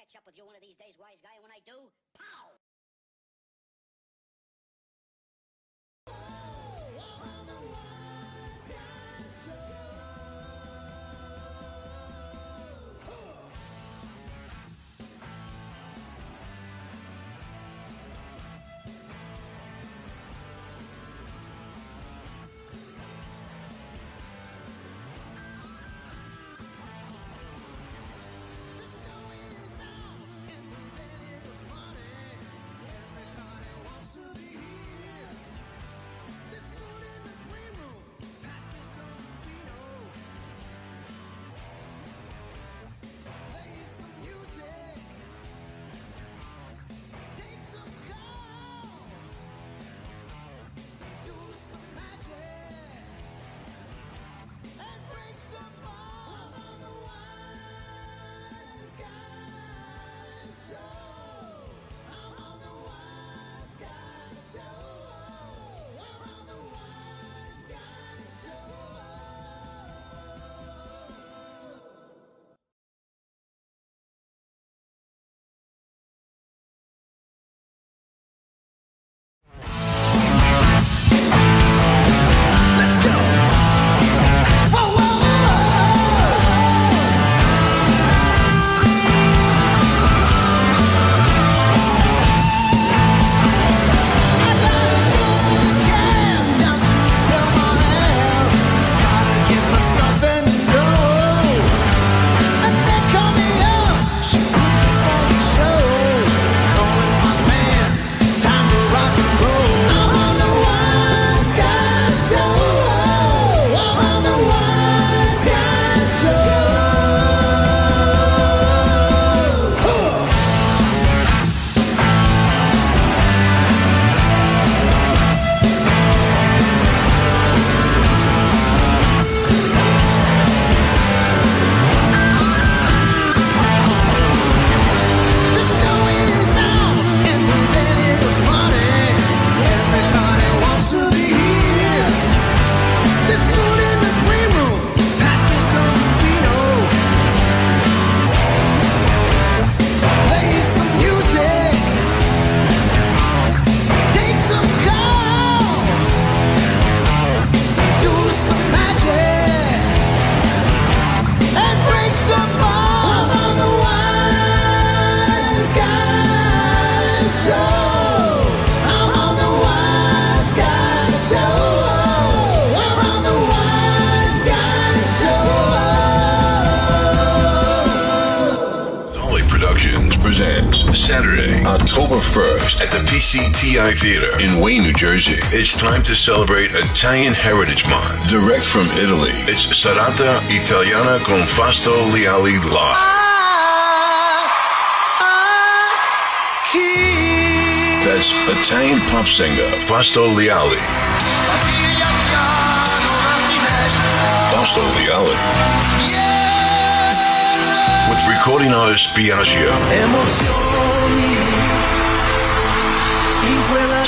catch up with you one of these days, wise guy, and when I do, pow! presents Saturday, October 1st at the PCTI Theater in Wayne, New Jersey. It's time to celebrate Italian Heritage Month. Direct from Italy, it's Serata Italiana con Fausto Leali Live. That's Italian pop singer Fausto Leali. Fausto Leali. With recording artist Biagio.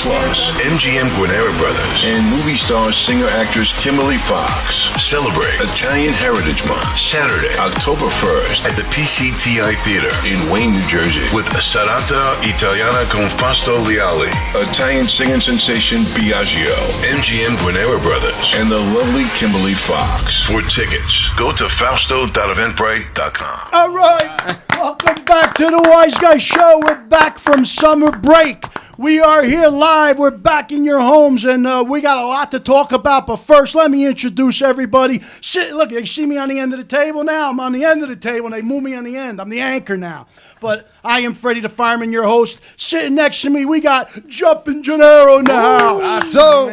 Plus, MGM Guarnera Brothers and movie star singer-actress Kimberly Fox celebrate Italian Heritage Month, Saturday, October 1st at the PCTI Theater in Wayne, New Jersey with Serata Italiana con Fausto Leali, Italian singing sensation Biagio, MGM Guarnera Brothers, and the lovely Kimberly Fox. For tickets, go to fausto.eventbrite.com. All right, welcome back to the Wiseguyz Show. We're back from summer break. We are here live. We're back in your homes, and we got a lot to talk about. But first, let me introduce everybody. Look, they see me on the end of the table now. I'm on the end of the table, and they move me on the end. I'm the anchor now. But I am Freddie the Fireman, your host. Sitting next to me, we got Jumpin' Gennaro in the house. So,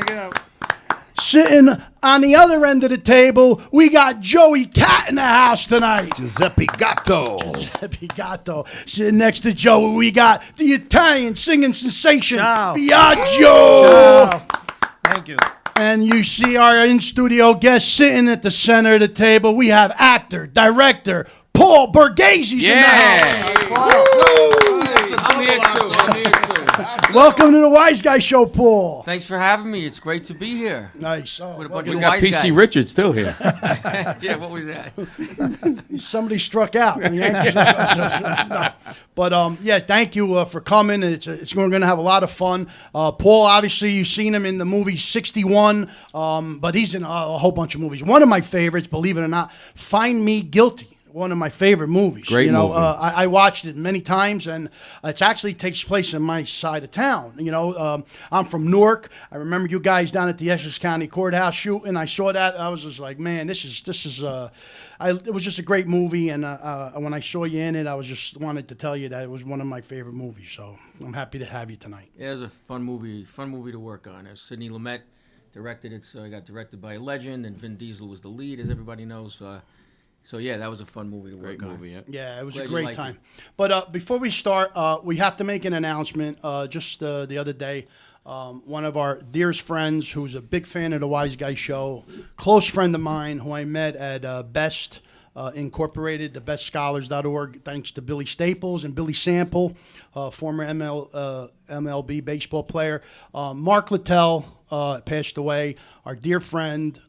sitting on the other end of the table, we got Joey Cat in the house tonight. Giuseppe Gatto. Giuseppe Gatto. Sitting next to Joey, we got the Italian singing sensation, Ciao. Biagio. Ciao. Thank you. And you see our in-studio guest sitting at the center of the table. We have actor, director, Paul Borghese in the house. I'm here too. Welcome to the Wiseguyz Show, Paul. Thanks for having me. It's great to be here. Nice. With a bunch We of got wise PC guys. Richards still here. Yeah, what was that? Somebody struck out. The Yankees- No. But yeah, thank you for coming. It's going to have a lot of fun. Paul, obviously, you've seen him in the movie 61, but he's in a whole bunch of movies. One of my favorites, believe it or not, Find Me Guilty. One of my favorite movies. Great movie. I watched it many times, and it actually takes place in my side of town. I'm from Newark. I remember you guys down at the Essex County Courthouse shooting. I saw that. I was just like, man, it was just a great movie. And when I saw you in it, I was just wanted to tell you that it was one of my favorite movies. So I'm happy to have you tonight. Yeah, it was a fun movie to work on. As Sidney Lumet directed it, so it got directed by a legend, and Vin Diesel was the lead, as everybody knows. So yeah, that was a fun movie to work on. Movie, yeah. Yeah, it was Glad a you great liked time. it. But before we start, we have to make an announcement. Just the other day, one of our dearest friends, who's a big fan of the Wiseguyz Show, close friend of mine, who I met at Best Incorporated, thebestscholars.org, thanks to Billy Staples and Billy Sample, former MLB baseball player. Mark Littell passed away, our dear friend.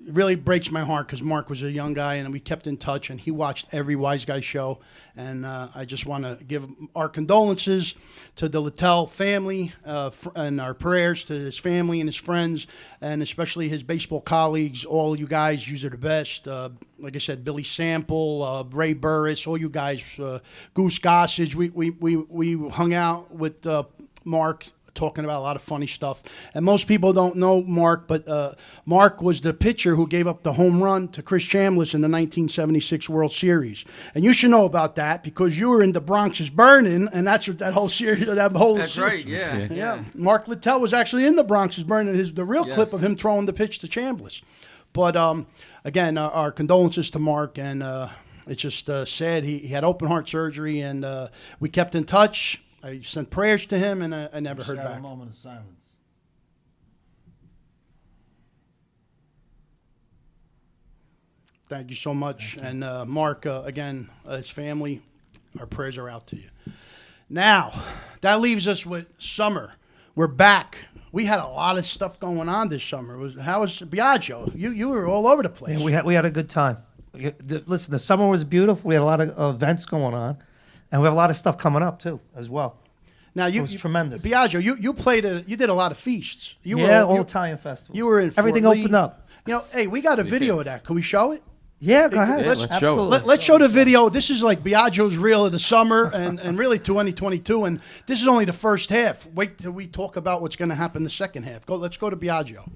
It really breaks my heart because Mark was a young guy and we kept in touch, and he watched every Wiseguyz show. And I just want to give our condolences to the Littell family and our prayers to his family and his friends, and especially his baseball colleagues. All you guys, you are the best. Like I said, Billy Sample, Ray Burris, all you guys, Goose Gossage. We hung out with Mark, talking about a lot of funny stuff. And most people don't know Mark, but Mark was the pitcher who gave up the home run to Chris Chambliss in the 1976 World Series. And you should know about that because you were in The Bronx is Burning, and that's what that whole series, That's right. Yeah. Yeah. Mark Littell was actually in The Bronx is Burning. The real Yes. clip of him throwing the pitch to Chambliss. But again, our condolences to Mark, and it's just sad. He had open heart surgery, and we kept in touch. I sent prayers to him, and I never heard back. A moment of silence. Thank you so much. And Mark, again, his family, our prayers are out to you. Now, that leaves us with summer. We're back. We had a lot of stuff going on this summer. How was Biagio? You were all over the place. Yeah, we had a good time. Listen, the summer was beautiful. We had a lot of events going on, and we have a lot of stuff coming up too, as well. Now It was tremendous. Biagio, you did a lot of feasts. You All Italian festivals. You were in everything Fort Lee. opened up. Hey, we got a video of that. Can we show it? Yeah, go ahead. Yeah, let's show it. Absolutely. Let's show the video. This is like Biagio's reel of the summer and really 2022. And this is only the first half. Wait till we talk about what's going to happen the second half. Let's go to Biagio.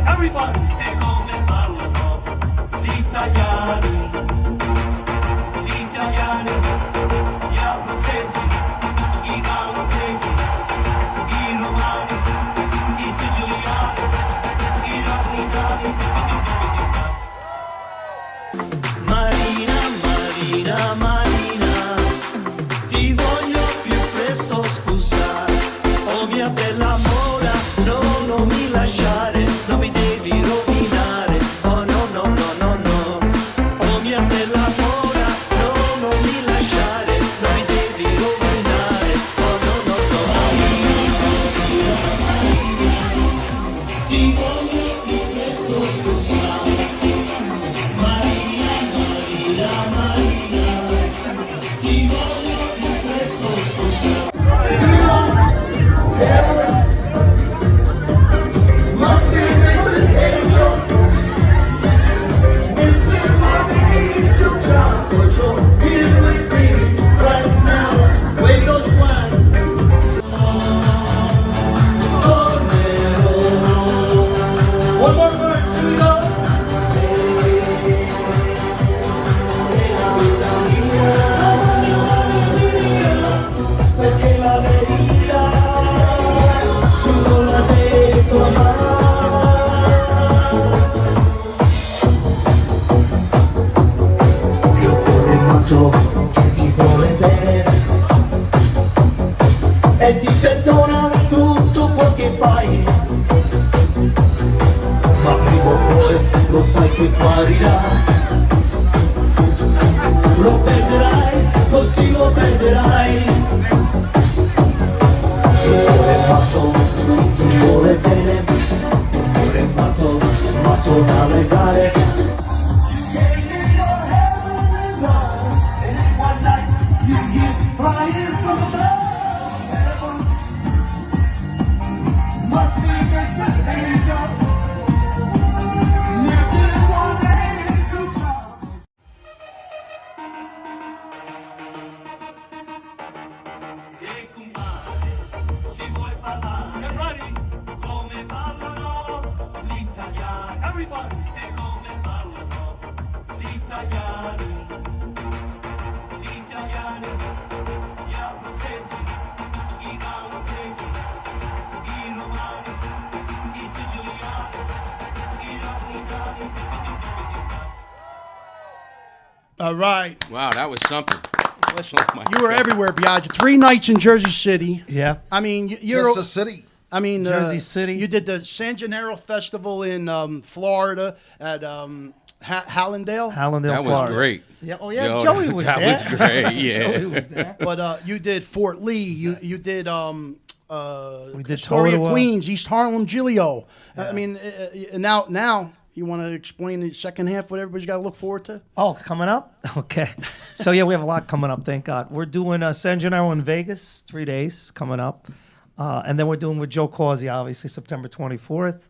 Everybody, e come parlano gli italiani, gli abruzzesi, i calabresi, i romani, i siciliani, i napolitani. Marina, Marina, ti voglio più presto sposare, oh mia bella mora, no, non mi lasciare, non mi devi rovinare, oh no, no, no, no, no, oh mia bella mora, no, non mi lasciare, non mi devi rovinare, oh no, no, no, ti voglio più presto sposare, Marina, ti voglio più presto sposare. Must be missing angel, missing my angel child. But you're here with me right now. Wake those plans. Tornerò. lo sai che guarirà. Lo perderai, così lo perderai. Il cuore è matto, ti vuole bene. Il cuore è matto, matto da legare. All right. Wow, that was something. Listen, Oh my you were God. everywhere, Biagio. 3 nights in Jersey City. Yeah. I mean, you're. Just a city. I mean, Jersey City. You did the San Gennaro Festival in Florida at Hallandale. Hallandale, That was Florida. great. Yeah. Oh yeah. Yo, Joey was that there. was great, yeah. Joey was there. But you did Fort Lee. You did We did Astoria, Totowa. Queens, East Harlem, Giglio. I mean, now you want to explain the second half? What everybody's got to look forward to? Oh, coming up? Okay. So, yeah, we have a lot coming up, thank God. We're doing San Gennaro in Vegas, 3 days coming up. And then we're doing with Joe Causey, obviously, September 24th.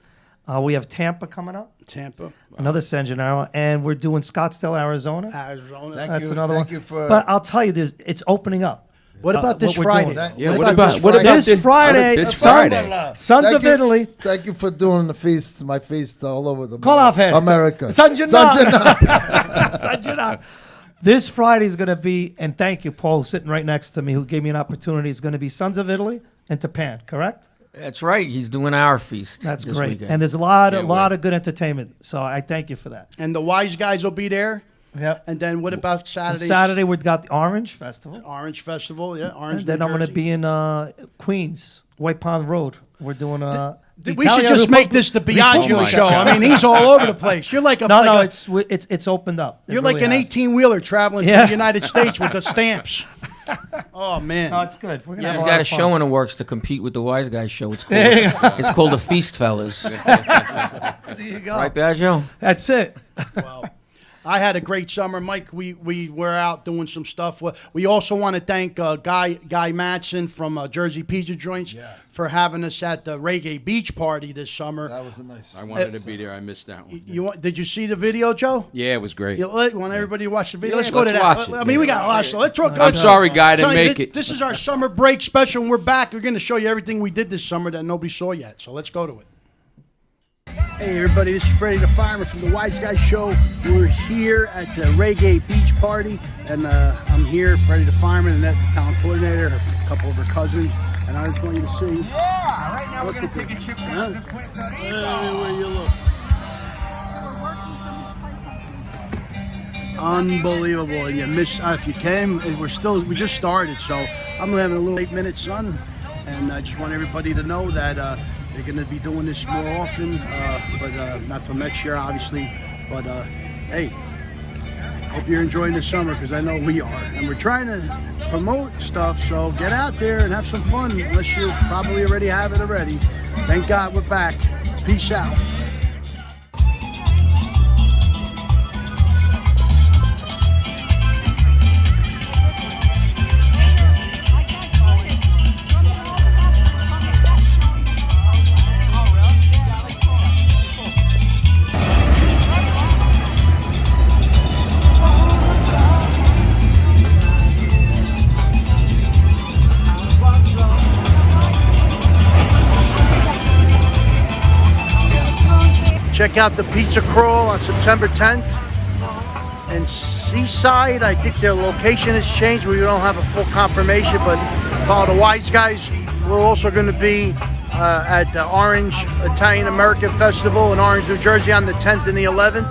We have Tampa coming up, Tampa, another San Gennaro. And we're doing Scottsdale, Arizona. Arizona. Thank you. Another Thank one. you for. But I'll tell you, it's opening up. What about this what we're doing. Friday? Yeah, What about This Friday, this Sons, Friday? Sons Thank of you- Italy. Thank you for doing the feast, my feast all over the Call off fest. America. San Gennaro. San Gennaro. San Gennaro. This Friday is going to be, and thank you, Paul, sitting right next to me, who gave me an opportunity. Is going to be Sons of Italy and Japan, correct? That's right. He's doing our feast. That's this great. weekend. And there's a lot Can't of wait. good entertainment. So I thank you for that. And the Wise Guys will be there. Yep. And then what about Saturday? Saturday we've got the Orange Festival. Orange Festival. Yeah, Orange. And then New I'm going to Jersey. be in Queens, White Pond Road. We're doing We should just make this the Biagio my show. God. I mean, he's all over the place. You're like a No, like no, a- it's opened up. It you're like really an has. 18-wheeler traveling to Yeah. the United States with the stamps. Oh man. No, it's good. We're gonna Yeah. have He's a got lot a of fun. show in the works to compete with the Wiseguyz Show. It's called the Feast Fellas. There you go. Right, Biagio? That's it. Well, I had a great summer, Mike. We were out doing some stuff. We also want to thank Guy Matson from Jersey Pizza Joints for having us at the Reggae Beach Party this summer. That was a nice. I wanted to be there. I missed that one. Did you see the video, Joe? Yeah, it was great. You want everybody to watch the video? Yeah, let's go to let's that. watch it. I mean, we got a lot of stuff. Let's talk. I'm sorry, Guy, I didn't Tell you, make it. This is our summer break special, and we're back. We're going to show you everything we did this summer that nobody saw yet. So let's go to it. Hey everybody, this is Freddie the Fireman from the Wiseguyz Show. We're here at the Reggae Beach Party, and I'm here, Freddie the Fireman, and that's the town coordinator, a couple of her cousins, and I just want you to see. Yeah, right now Look we're going to at take a this. trip Huh? down to Puerto Rico. Where you look. Unbelievable, and you missed. If you came, we just started, so I'm having a little 8-minute sun, and I just want everybody to know that they're going to be doing this more often, but not till next year, obviously. But hey, hope you're enjoying the summer because I know we are, and we're trying to promote stuff. So get out there and have some fun, unless you probably already have it already. Thank God we're back. Peace out. Check out the Pizza Crawl on September 10th. In Seaside, I think their location has changed. We don't have a full confirmation, but follow the Wiseguyz. We're also going to be at the Orange Italian American Festival in Orange, New Jersey on the 10th and the 11th.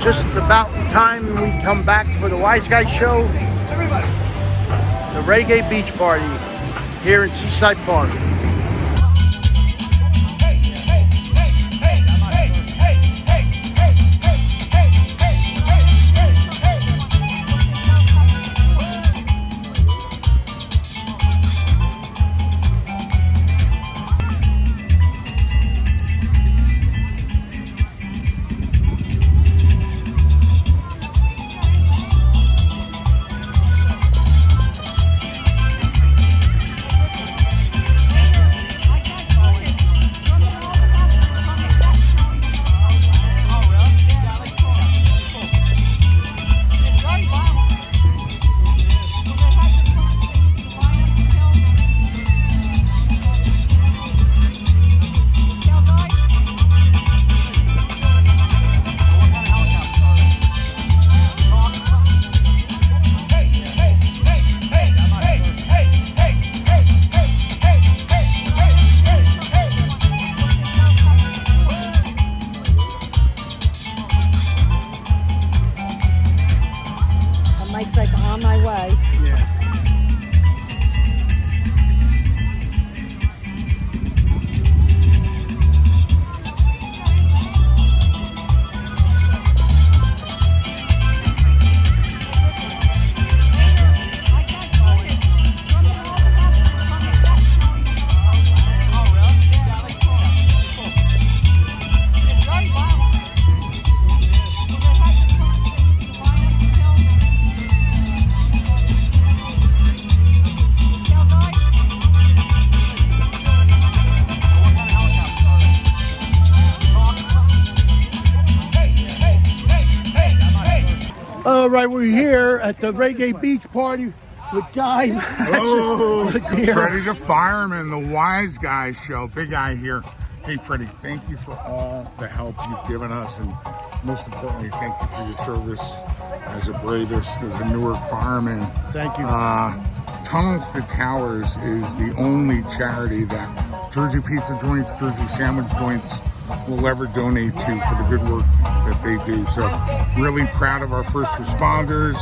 Just about time we come back for the Wiseguyz Show. The Reggae Beach Party here in Seaside Park. All right, we're here at the Reggae Beach Party with Guy. Oh, Freddie the Fireman, the Wiseguyz Show. Big Guy here. Hey, Freddie, thank you for all the help you've given us, and most importantly, thank you for your service as a bravest, as a Newark fireman. Thank you. Tunnels to Towers is the only charity that Jersey Pizza Joints, Jersey Sandwich Joints will ever donate to for the good work that they do. So really proud of our first responders.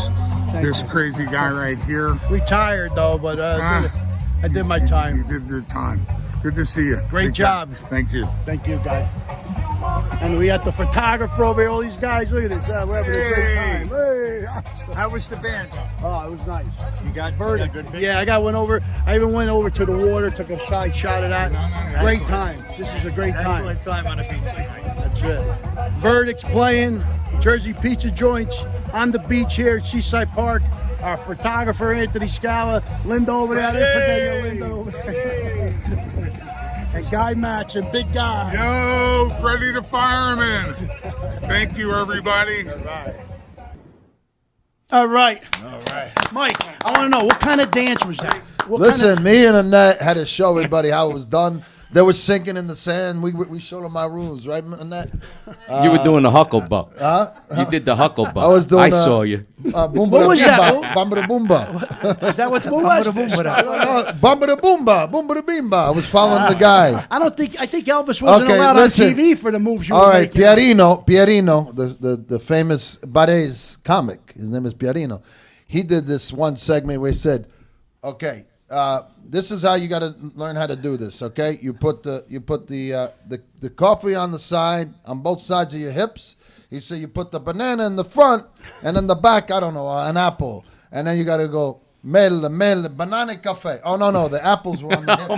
This crazy guy right here. Retired though, but I did my time. You did your time. Good to see you. Great job. Thank you. Thank you, Guy. And we got the photographer over here. All these guys, look at this. We're having a great time. Hey. How was the band? Oh, it was nice. You got good pictures? Yeah, I went over. I even went over to the water, took a side shot of that. Great time. This is a great time. Excellent time on the beach tonight. That's it. Verdict's playing. Jersey Pizza Joints on the beach here at Seaside Park. Our photographer, Anthony Scala. Linda over there. I didn't forget you, Linda over there. And Guy Match and Big Guy. Yo, Freddie the Fireman. Thank you, everybody. All right. Mike, I want to know, what kind of dance was that? Listen, me and Annette had to show everybody how it was done. They were sinking in the sand. We showed them my rules, right, Annette? You were doing the hucklebuck. You did the hucklebuck. I was doing. I saw you. What was that? Bamba da boomba. Is that what the was? Bamba da boomba. Boomba da bimba. I was following the guy. I think Elvis wasn't allowed on TV for the moves you were making. Pierino, the famous Barres comic. His name is Pierino. He did this one segment where he said, okay, this is how you got to learn how to do this. Okay, you put the coffee on the side, on both sides of your hips. He said you put the banana in the front, and in the back, I don't know, an apple, and then you got to go mele, banana cafe. Oh no, the apples were on the hips,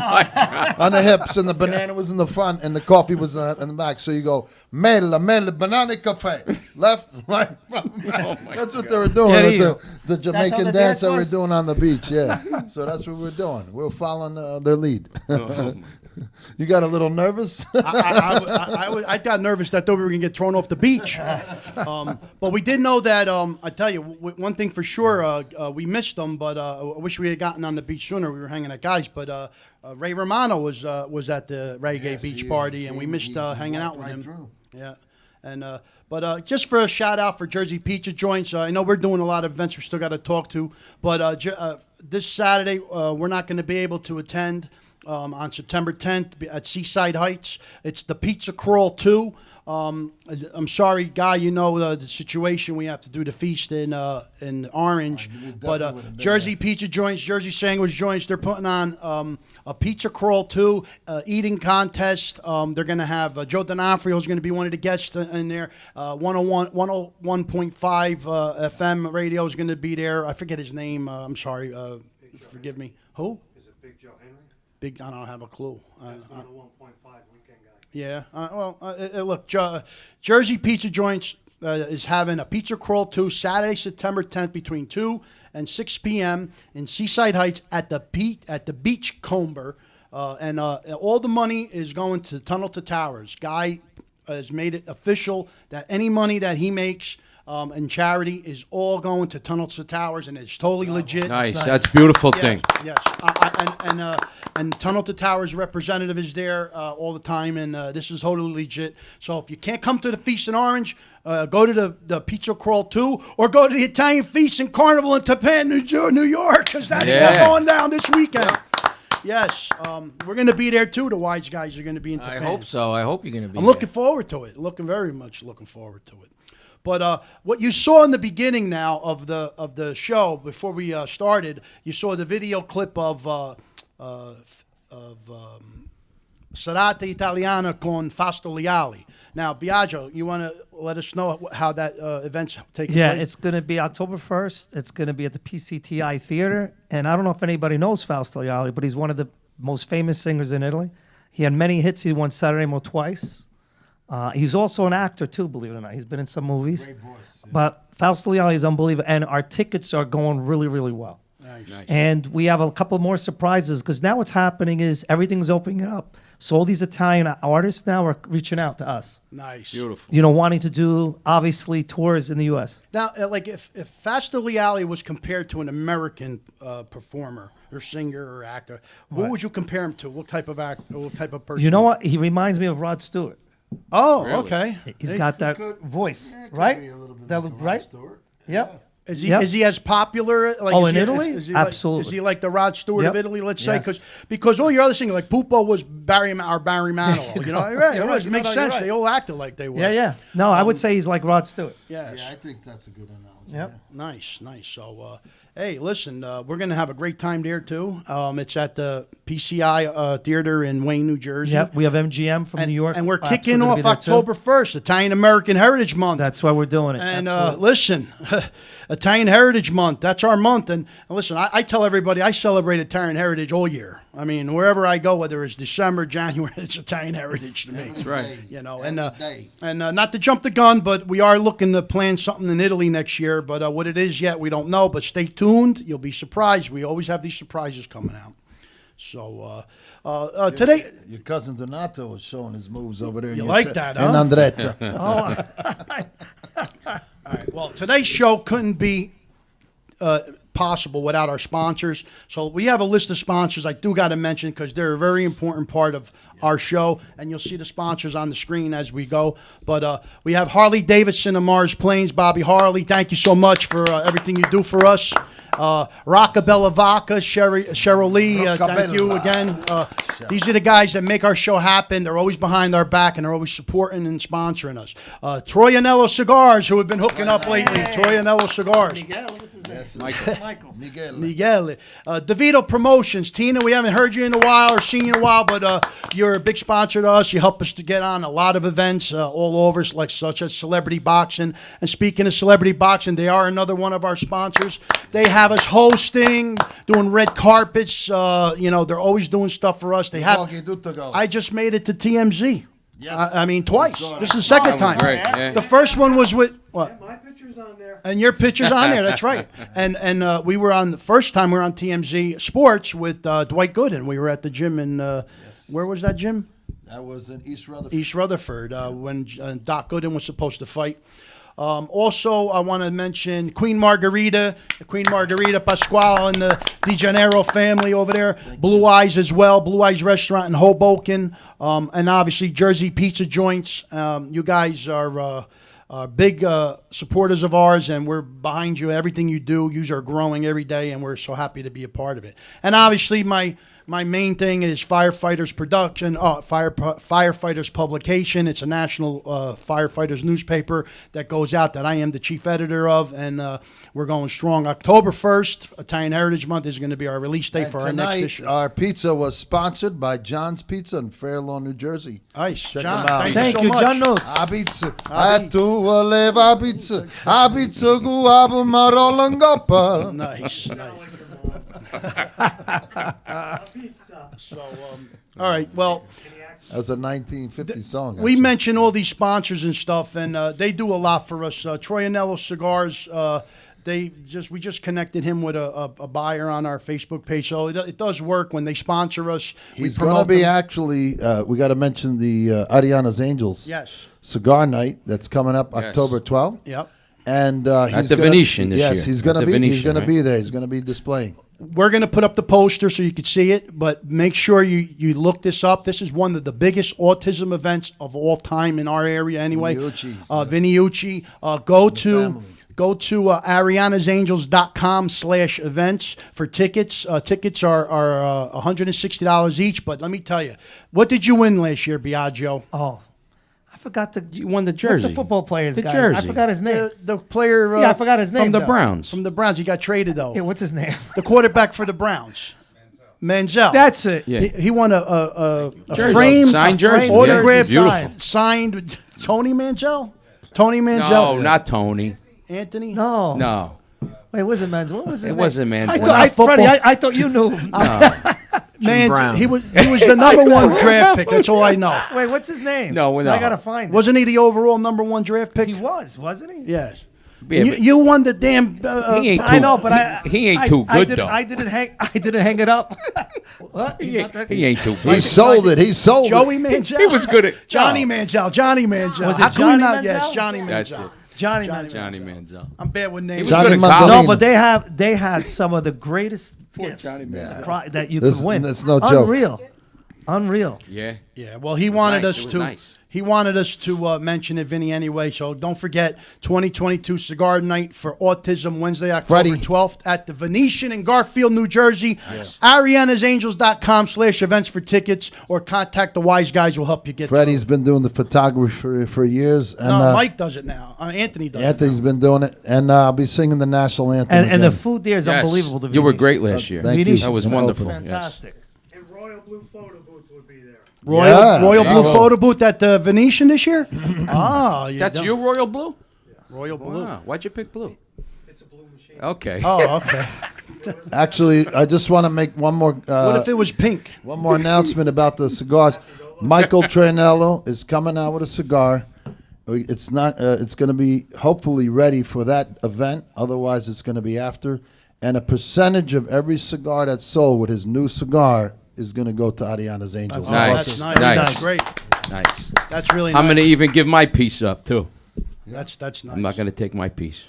on the hips, and the banana was in the front, and the coffee was in the back. So you go mele, banana cafe, left, right, front, back. That's what they were doing with the Jamaican dance that we're doing on the beach. Yeah, so that's what we're doing. We're following their lead. You got a little nervous? I got nervous that we were going to get thrown off the beach. But we did know that, I tell you, one thing for sure, we missed them, but I wish we had gotten on the beach sooner. We were hanging at Guys, but Ray Romano was at the Reggae Beach Party, and we missed hanging out with him. Yeah. And but just for a shout out for Jersey Pizza Joints, I know we're doing a lot of events we still got to talk to, but this Saturday we're not going to be able to attend. On September 10th at Seaside Heights. It's the Pizza Crawl 2. I'm sorry, Guy, you know the situation. We have to do the feast in Orange. But Jersey Pizza Joints, Jersey Sandwich Joints, they're putting on a Pizza Crawl 2 eating contest. They're going to have Joe D'Onofrio is going to be one of the guests in there. 101.5 FM radio is going to be there. I forget his name. I'm sorry. Forgive me. Who? I don't have a clue. 101.5 weekend guy. Yeah. Look, Jersey Pizza Joints is having a Pizza Crawl 2 Saturday, September 10th between 2 and 6 p.m. in Seaside Heights at the Beachcomber. And all the money is going to Tunnel to Towers. Guy has made it official that any money that he makes and charity is all going to Tunnels to Towers, and it's totally legit. Nice. That's a beautiful thing. Yes. And Tunnel to Towers representative is there all the time, and this is totally legit. So if you can't come to the Feast in Orange, go to the Pizza Crawl 2, or go to the Italian Feast and Carnival in Tapan, New York, because that's what's going down this weekend. Yes, we're going to be there too. The Wiseguyz are going to be in Tapan. I hope so. I hope you're going to be I'm looking forward to it. Very much looking forward to it. But what you saw in the beginning now of the show, before we started, you saw the video clip of Serata Italiana con Fausto Leali. Now, Biagio, you want to let us know how that event's taking place? Yeah, it's going to be October 1st. It's going to be at the PCTI Theater. And I don't know if anybody knows Fausto Leali, but he's one of the most famous singers in Italy. He had many hits. He won Saturday Mo twice. He's also an actor, too, believe it or not. He's been in some movies. Great voice. Yeah. But Fausto Leali is unbelievable. And our tickets are going really, really well. Nice. And we have a couple more surprises, because now what's happening is everything's opening up. So all these Italian artists now are reaching out to us. Nice. Beautiful. You know, wanting to do obviously tours in the U.S. Now, like if Faster Leali was compared to an American performer or singer or actor, what would you compare him to? What type of actor? What type of person? You know what? He reminds me of Rod Stewart. Oh, okay. He's got that voice, right? Right? Yep. Is he as popular? Like, Oh, is in he- Italy? Is he like, Absolutely. is he like the Rod Stewart of Yep. Italy? Let's say Yes. because all your other singers like Pupo was Barry Manilow. You know, right? You're It right. was, No, makes no, you're sense. right. They all acted like they were. Yeah. No, I would say he's like Rod Stewart. Yes. Yeah, I think that's a good analogy. Yep. Nice. So, hey, listen, we're going to have a great time there, too. It's at the PCI Theater in Wayne, New Jersey. Yep. We have MGM from New York. And we're also kicking gonna off be there, too. October 1st, Italian American Heritage Month. That's why we're doing it. And Absolutely. listen, Italian Heritage Month, that's our month. And listen, I tell everybody I celebrate Italian Heritage all year. I mean, wherever I go, whether it's December, January, it's Italian Heritage to me. That's right. You know, Every and day. not to jump the gun, but we are looking to plan something in Italy next year. But what it is yet, we don't know. But stay tuned. You'll be surprised. We always have these surprises coming out. So today, Your cousin Donato was showing his moves over there. You in like your that, And huh? Andretta. all right. Well, today's show couldn't be possible without our sponsors. So we have a list of sponsors I do got to mention because they're a very important part of our show, and you'll see the sponsors on the screen as we go. But we have Harley Davidson of Mars Plains. Bobby Harley, thank you so much for everything you do for us. Rockabella Vodka, Cheryl Lee, thank you again. These are the guys that make our show happen. They're always behind our back, and they're always supporting and sponsoring us. Troy Anello Cigars, who have been hooking up lately. Troy Anello Cigars. Michael. Miguel. DeVito Promotions. Tina, we haven't heard you in a while or seen you in a while, but you're a big sponsor to us. You help us to get on a lot of events all over, like such as Celebrity Boxing. And speaking of Celebrity Boxing, they are another one of our sponsors. They have us hosting, doing red carpets. They're always doing stuff for us. They have. I just made it to TMZ. Yes. I mean, twice. This is the second time. Great. Yeah. The first one was with what? My picture's on there. And your picture's on there. That's right. And we were on the first time we were on TMZ Sports with Dwight Gooden. We were at the gym in where was that gym? That was in East Rutherford. East Rutherford when Doc Gooden was supposed to fight. Also, I want to mention Queen Margarita Pasquale and the DeGennaro family over there. Blue Eyes as well, Blue Eyes Restaurant in Hoboken. And obviously Jersey Pizza Joints. You guys are big supporters of ours, and we're behind you. Everything you do, you are growing every day, and we're so happy to be a part of it. And obviously my main thing is Firefighters Production, Firefighters Publication. It's a national firefighters newspaper that goes out that I am the chief editor of, and we're going strong. October 1st, Italian Heritage Month, is going to be our release date for our next issue. Our pizza was sponsored by John's Pizza in Fair Lawn, New Jersey. Nice, Check John. them out. Thank you so much. John Notes. A pizza, a tu voleva pizza, a pizza guapo marolangoppa. Nice. So, all right. Well, That was a 1950 song. we actually. mention all these sponsors and stuff, and they do a lot for us. Troy Anello Cigars. We just connected him with a buyer on our Facebook page, so it does work when they sponsor us. He's we going to promote be them. actually, we got to mention the Ariana's Angels Yes. cigar night that's coming up Yes. October 12th. Yep. And At he's the gonna- Venetian this yes, year. he's going At to the be. He's Venetian, going to be right? there. He's going to be displaying. We're going to put up the poster so you can see it, but make sure you look this up. This is one of the biggest autism events of all time in our area anyway. Viniucci's, Vinny Ucci. Go to family. arianasangels.com/events for tickets. Tickets are $160 each, but let me tell you, what did you win last year, Biagio? Oh, I forgot to. You won the What's jersey. the football player's The guy? I jersey. forgot his name. The player Yeah, I forgot his name. From the though. Browns. from the Browns. He got traded, though. Yeah, what's his name? The quarterback for the Browns. Manziel. That's it. Yeah. He won a Jersey. framed Signed jersey. Yeah, autographed beautiful. signed Tony Manziel. Tony Manziel. No, not Tony. Anthony. No. No. Wait, was it Manziel? What was his It name? wasn't Manziel. I Not thought, football. Freddie, I thought you knew. Man, Brown. he was the number one draft pick. That's all I know. Wait, what's his name? No, no. I gotta find it. Wasn't he the overall number one draft pick? He was, wasn't he? Yes. Yeah, you, but you won the damn. he ain't I too- know, but he ain't too good though. I didn't hang it up. What? He ain't too He good. sold it. He sold Joey it. Manziel. He was good at Johnny Manziel. Johnny Manziel. Was it How come Johnny not- Manziel? Yes, Johnny Manziel. That's it. Johnny Johnny Manziel. I'm bad with names. He was Johnny good at Mandolino. college. No, but they had some of the greatest gifts Johnny Manziel. that you This- could win. that's no joke. Unreal. Yeah. Yeah, well, he wanted nice. us It was to. nice. He wanted us to mention it, Vinny, anyway. So don't forget, 2022 Cigar Night for Autism, Wednesday, October Freddie. 12th at the Venetian in Garfield, New Jersey. ArianasAngels.com/events for tickets, or contact the Wise Guys. Will help you get. Freddie's been doing the photography for years, and No, Mike does it now. Anthony does. Anthony's it been doing it, and I'll be singing the national anthem. And the again. food there is Yes. unbelievable. The You were Venetian. great last year. Thank you. Venetian's That was It's wonderful. open. Fantastic. And Royal Blue Photo Booth would be there. Royal, Yeah, Royal Blue bravo. photo booth at the Venetian this year. That's your Royal Blue? Royal Blue. Wow. Why'd you pick blue? It's a blue machine. Okay. Oh, okay. Actually, I just want to make one more. What if it was pink? One more announcement about the cigars. Michael Tranello is coming out with a cigar. It's not. It's going to be hopefully ready for that event. Otherwise, it's going to be after. And a percentage of every cigar that's sold with his new cigar is going to go to Ariana's Angels. Oh, Nice. that's nice. Nice. That's great. Nice. That's really nice. I'm going to even give my piece up, too. That's nice. I'm not going to take my piece.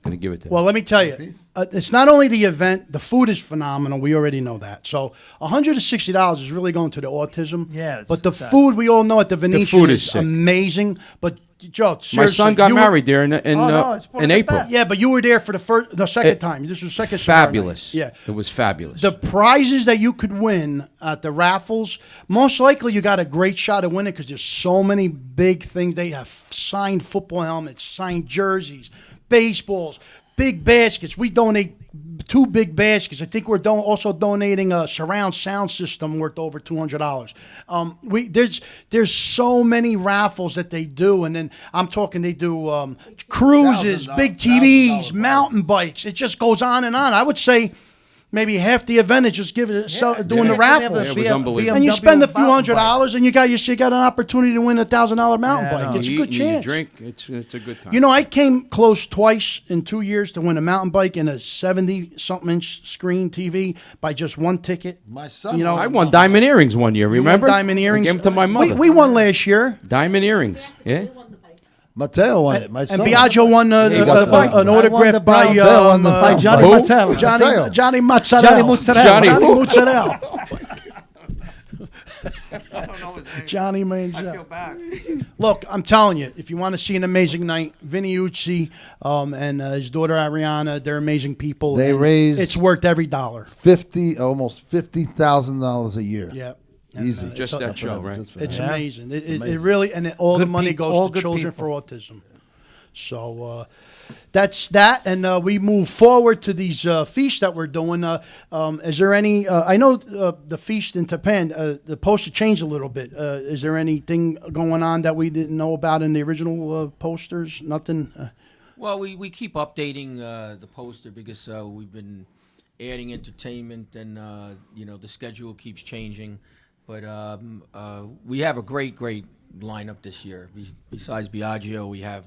I'm going to give it to Well, let me tell you, it's not only the event, the food is phenomenal. We already know that. So $160 is really going to the autism. Yeah, it's But the exactly. food we all know at the Venetian food is is sick. amazing. But, Joe, My seriously, son got you were- married there in no, it's one of the April. best. Yeah, but you were there for the second time. This was second cigar night. Fabulous. Yeah. It was fabulous. The prizes that you could win at the raffles, most likely you got a great shot at winning because there's so many big things. They have signed football helmets, signed jerseys, baseballs, big baskets. We donate 2 big baskets. I think we're also donating a surround sound system worth over $200. There's so many raffles that they do, and then I'm talking they do cruises, big TVs, mountain bikes. It just goes on and on. I would say maybe half the event is just doing the raffles. It was unbelievable. And you spend a few mountain $100s, and you got an opportunity to win a $1,000 mountain Yeah, bike. no. It's a You good eat and you chance. drink. It's a good time. You know, I came close twice in 2 years to win a mountain bike and a 70-something inch screen TV by just one ticket. My son. You know, I won diamond earrings one year. You won Remember? diamond earrings. I gave them to my mother. We won last year. Diamond earrings. Yeah. Mateo won it. My And son. Biagio won he got the bike. an I won the autograph by Browns. Mateo won the By bike. Johnny Who? Mattel. Mateo. Johnny Mozzarella. Johnny Mozzarella. Johnny Johnny who? Mozzarella. I don't know his name. Johnny I Manziel. feel bad. Look, I'm telling you, if you want to see an amazing night, Vinny Ucci and his daughter Ariana, they're amazing people. They and raise- it's worth every dollar. almost $50,000 a year. Yeah. Easy. Just it's, that show, right? Just for It's that. amazing. It amazing. really, and all the Good money people, goes all to good Children people. for Autism. So that's that, and we move forward to these feasts that we're doing. Is there any? I know the feast in Japan, the poster changed a little bit. Is there anything going on that we didn't know about in the original posters? Nothing. Well, we keep updating the poster because we've been adding entertainment, and the schedule keeps changing. But we have a great lineup this year. Besides Biagio, we have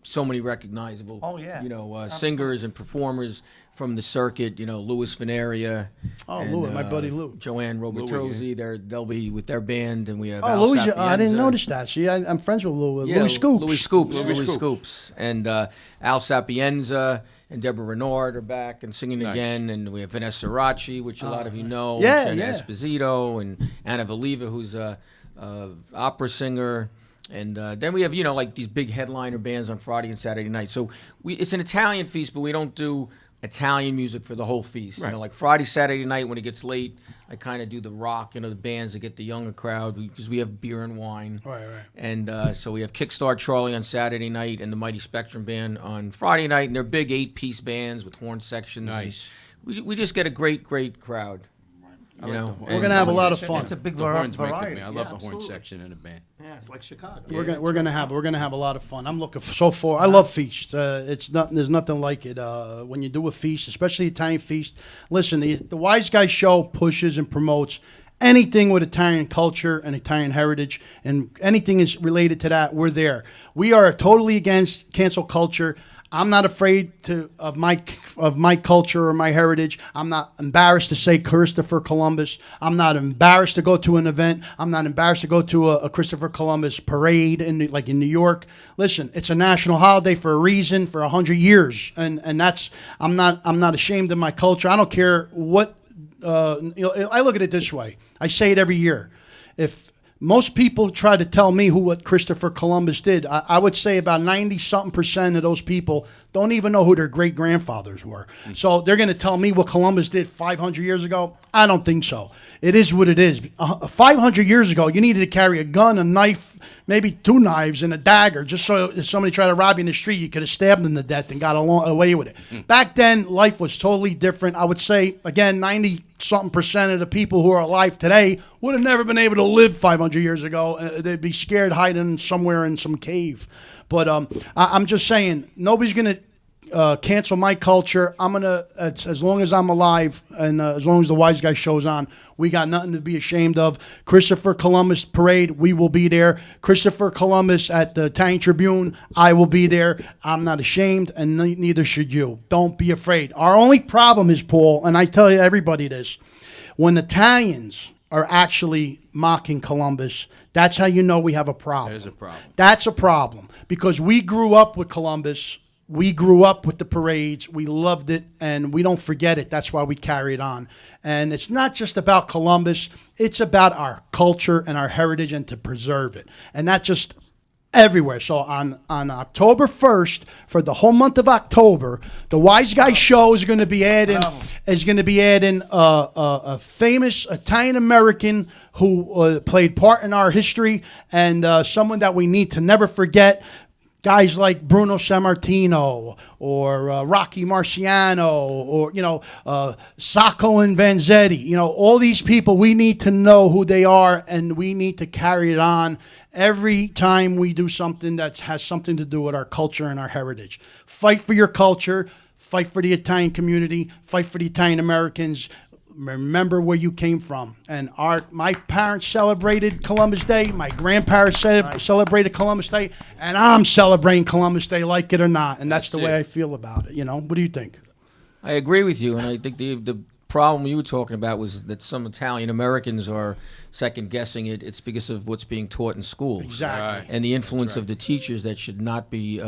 so many recognizable, Oh, yeah. singers and performers from the circuit. Louis Veneria. Oh, and, Louis, my buddy Lou. Joanne Romatrosi. They'll be with their band, and we have. Oh, Al Louis! I didn't Sapienza. notice that. See, I'm friends with Louis. Yeah, Louis Scoops. Louis Scoops. And Al Sapienza and Deborah Renard are back and singing Nice. again. And we have Vanessa Racci, which a lot of you know. yeah, and yeah. Esposito and Anna Valiva, who's a opera singer. And then we have, like these big headliner bands on Friday and Saturday night. So it's an Italian feast, but we don't do Italian music for the whole feast. Right. Like Friday, Saturday night when it gets late, I kind of do the rock, the bands that get the younger crowd because we have beer and wine. Right. And so we have Kickstart Charlie on Saturday night and the Mighty Spectrum Band on Friday night. And they're big 8-piece bands with horn sections. Nice. And we just get a great crowd. I like the horn. We're gonna have a lot of fun. It's a big The horns make variety. me. I love Yeah, the horn absolutely. section in a band. Yeah, it's like Chicago. We're gonna have a lot of fun. I'm looking I love feasts. There's nothing like it when you do a feast, especially Italian feast. Listen, the Wise Guy Show pushes and promotes anything with Italian culture and Italian heritage and anything is related to that, we're there. We are totally against cancel culture. I'm not afraid of my culture or my heritage. I'm not embarrassed to say Christopher Columbus. I'm not embarrassed to go to an event. I'm not embarrassed to go to a Christopher Columbus parade like in New York. Listen, it's a national holiday for a reason, for 100 years, and that's I'm not ashamed of my culture. I don't care what. I look at it this way. I say it every year. If most people try to tell me what Christopher Columbus did, I would say about 90-something% of those people don't even know who their great-grandfathers were. So they're going to tell me what Columbus did 500 years ago? I don't think so. It is what it is. 500 years ago, you needed to carry a gun, a knife, maybe 2 knives, and a dagger, just so if somebody tried to rob you in the street, you could have stabbed them to death and got away with it. Back then, life was totally different. I would say, again, 90-something% of the people who are alive today would have never been able to live 500 years ago. They'd be scared hiding somewhere in some cave. But I'm just saying, nobody's going to cancel my culture. I'm going to, as long as I'm alive and as long as the Wiseguyz Show's on, we got nothing to be ashamed of. Christopher Columbus Parade, we will be there. Christopher Columbus at the Italian Tribune, I will be there. I'm not ashamed, and neither should you. Don't be afraid. Our only problem is, Paul, and I tell you everybody this, when Italians are actually mocking Columbus, that's how you know we have a problem. There's a problem. That's a problem because we grew up with Columbus. We grew up with the parades. We loved it, and we don't forget it. That's why we carry it on. And it's not just about Columbus. It's about our culture and our heritage and to preserve it. And that's just everywhere. So on October 1st, for the whole month of October, the Wiseguyz Show is going to be adding a famous Italian American who played part in our history and someone that we need to never forget. Guys like Bruno Sammartino or Rocky Marciano or, Sacco and Vanzetti. All these people, we need to know who they are, and we need to carry it on every time we do something that has something to do with our culture and our heritage. Fight for your culture. Fight for the Italian community. Fight for the Italian Americans. Remember where you came from. And my parents celebrated Columbus Day. My grandparents celebrated Columbus Day. And I'm celebrating Columbus Day, like it or not. And that's the way I feel about it. What do you think? I agree with you. And I think the problem you were talking about was that some Italian Americans are second-guessing it. It's because of what's being taught in schools. Exactly. And the influence of the teachers that should not be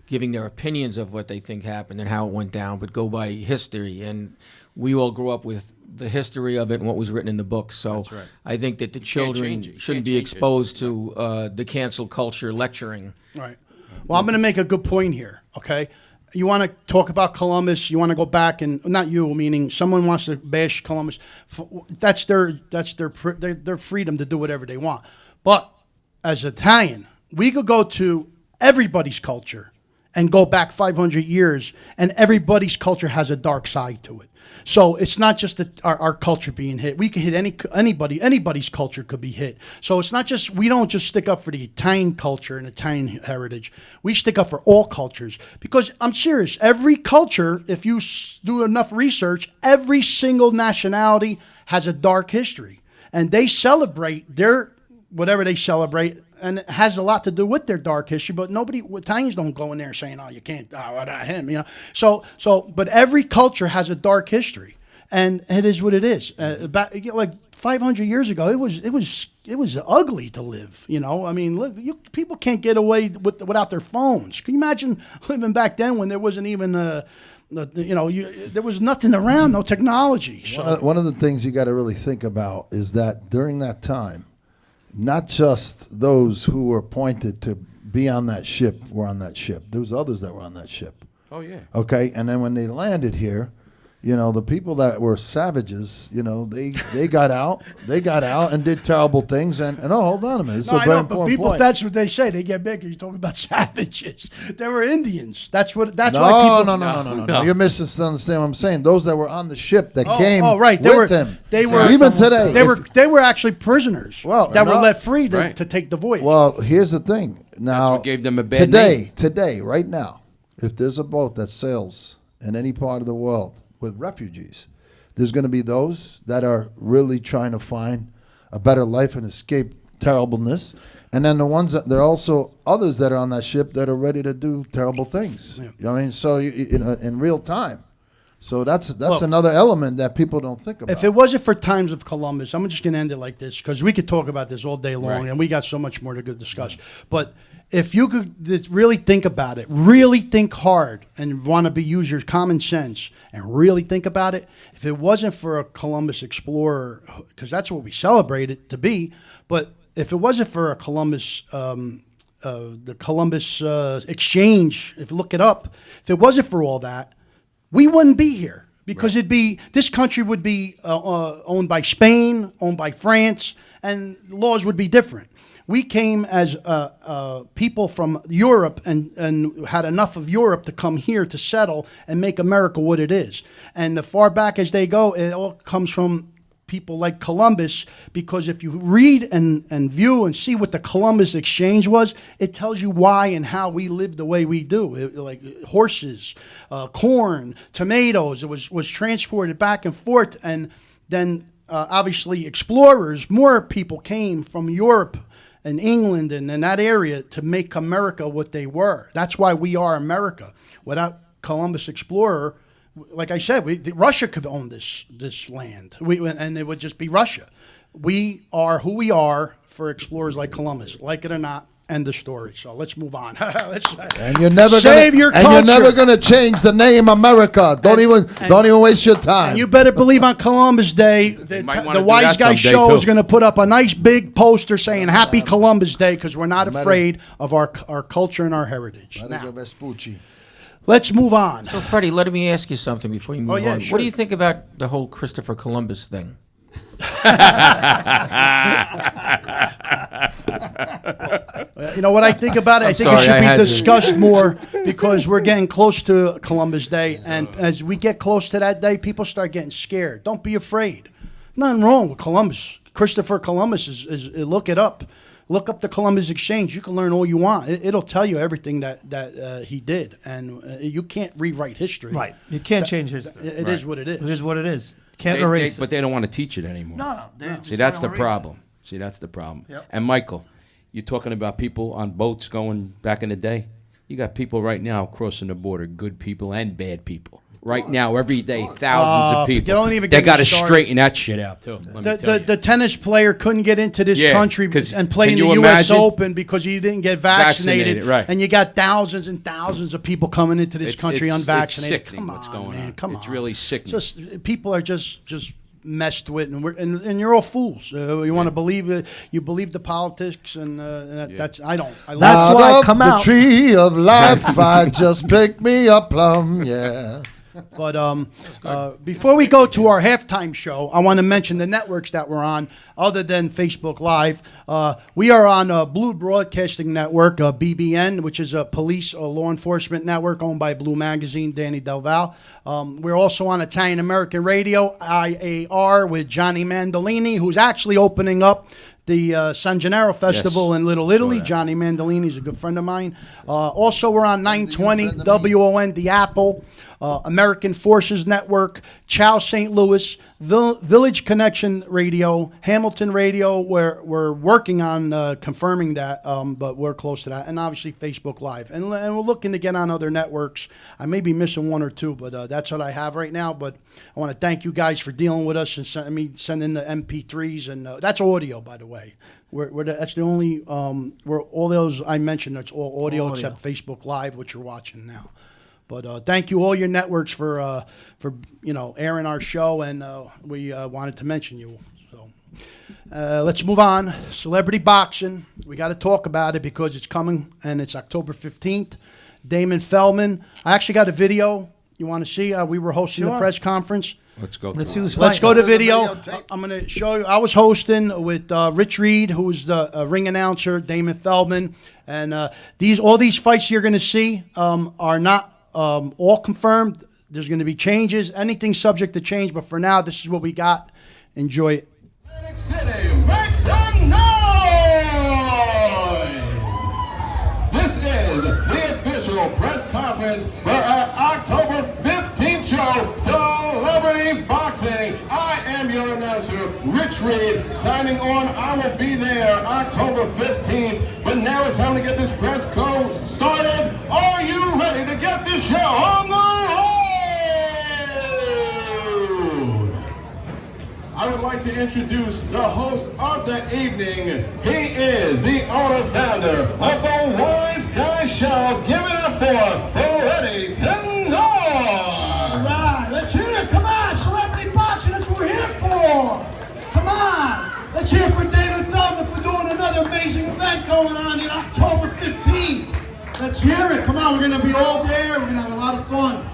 giving their opinions of what they think happened and how it went down, but go by history. And we all grew up with the history of it and what was written in the books. So I think that the children shouldn't be exposed to the cancel culture lecturing. Right. Well, I'm going to make a good point here, okay? You want to talk about Columbus, you want to go back and, not you, meaning someone wants to bash Columbus, that's their freedom to do whatever they want. But as Italian, we could go to everybody's culture and go back 500 years, and everybody's culture has a dark side to it. So it's not just our culture being hit. We could hit anybody's culture could be hit. So it's not just, we don't just stick up for the Italian culture and Italian heritage. We stick up for all cultures. Because I'm serious, every culture, if you do enough research, every single nationality has a dark history. And they celebrate whatever they celebrate, and it has a lot to do with their dark history, but Italians don't go in there saying, "Oh, you can't, him," but every culture has a dark history, and it is what it is. Like 500 years ago, it was ugly to live. I mean, look, people can't get away without their phones. Can you imagine living back then when there wasn't even there was nothing around, no technology. So one of the things you got to really think about is that during that time, not just those who were appointed to be on that ship were on that ship. There was others that were on that ship. Oh, yeah. Okay, and then when they landed here, the people that were savages, they got out and did terrible things. And hold on a minute, I know, but people, that's what they say. They get bigger. You're talking about savages. They were Indians. That's why people. No. You're misunderstanding what I'm saying. Those that were on the ship that came right. with them. They were even today. They were actually prisoners. Well, that were let free to take the voyage. Well, here's the thing. Now, that's what gave them a bad name. Today, right now, if there's a boat that sails in any part of the world with refugees, There's going to be those that are really trying to find a better life and escape terribleness. And then the ones that there are also others that are on that ship that are ready to do terrible things. You know what I mean? So you know, in real time. So that's another element that people don't think about. If it wasn't for times of Columbus, I'm just going to end it like this because we could talk about this all day long, and we got so much more to discuss. But if you could really think about it, really think hard, and want to use your common sense and really think about it, if it wasn't for a Columbus explorer, because that's what we celebrate it to be, but if it wasn't for a Columbus, the Columbus exchange, if you look it up, if it wasn't for all that, we wouldn't be here because this country would be owned by Spain, owned by France, and laws would be different. We came as people from Europe and had enough of Europe to come here to settle and make America what it is. And the far back as they go, it all comes from people like Columbus, because if you read and view and see what the Columbus Exchange was, it tells you why and how we live the way we do. Like horses, corn, tomatoes, it was transported back and forth. And then obviously explorers, more people came from Europe and England and that area to make America what they were. That's why we are America. Without Columbus Explorer, like I said, Russia could own this land, and it would just be Russia. We are who we are for explorers like Columbus, like it or not. End the story. So let's move on. And you're never save your culture. And you're never going to change the name America. Don't even waste your time. And you better believe on Columbus Day, the Wiseguyz Show is going to put up a nice big poster saying Happy Columbus Day because we're not afraid of our culture and our heritage. Now, let's move on. So, Freddie, let me ask you something before you move on. Sure. What do you think about the whole Christopher Columbus thing? You know what I think about it? I think it should be discussed more because we're getting close to Columbus Day. And as we get close to that day, people start getting scared. Don't be afraid. Nothing wrong with Columbus. Christopher Columbus is look it up. Look up the Columbus Exchange. You can learn all you want. It'll tell you everything that he did. And you can't rewrite history. Right. You can't change history. It is what it is. It is what it is. Can't erase it. But they don't want to teach it anymore. No. See, that's the problem. Yep. And Michael, you're talking about people on boats going back in the day. You got people right now crossing the border, good people and bad people. Right now, every day, thousands of people. Don't even they get got to me started. straighten that shit out, too. The tennis player couldn't get into this country and play in the U.S. imagine? Open because he didn't get vaccinated. Right. And you got thousands and thousands of people coming into this country unvaccinated. It's sickening what's going on. Come on. It's really sickening. Just people are just messed with, and you're all fools. You want to believe it? You believe the politics, and that's I don't. That's why I come the out. Tree of life, I just picked me a plum. Yeah. But before we go to our halftime show, I want to mention the networks that we're on, other than Facebook Live. We are on Blue Broadcasting Network, BBN, which is a police or law enforcement network owned by Blue Magazine, Danny Delval. We're also on Italian American Radio, IAR, with Johnny Mandolini, who's actually opening up the San Gennaro Festival in Little Italy. Johnny Mandolini is a good friend of mine. Also, we're on 920 WON, The Apple, American Forces Network, Chow St. Louis, Village Connection Radio, Hamilton Radio. We're working on confirming that, but we're close to that. And obviously Facebook Live. And we're looking to get on other networks. I may be missing one or two, but that's what I have right now. But I want to thank you guys for dealing with us and sending the MP3s. And that's audio, by the way. That's the only, where all those I mentioned, that's all audio except Facebook Live, which you're watching now. But thank you, all your networks, for airing our show, and we wanted to mention you. So let's move on. Celebrity boxing. We got to talk about it because it's coming, and it's October 15th. Damon Feldman. I actually got a video. You want to see? We were hosting the press conference. Let's go. Let's see who's Let's fighting. go to video. I'm going to show you. I was hosting with Rich Reed, who's the ring announcer, Damon Feldman, and all these fights you're going to see are not all confirmed. There's going to be changes. Anything subject to change, but for now, this is what we got. Enjoy it. Atlantic City, make some noise! This is the official press conference for our October 15th show, Celebrity Boxing. going on. I will be there October 15th. But now it's time to get this press co started. Are you ready to get this show on the road? I would like to introduce the host of the evening. He is the owner founder of the Wiseguyz Show. Give it up for Ready to Know. All right, let's hear it. Come on, celebrity boxing. That's what we're here for. Come on. Let's hear it for David Feldman for doing another amazing event going on in October 15th. Let's hear it. Come on, we're going to be all there. We're going to have a lot of fun.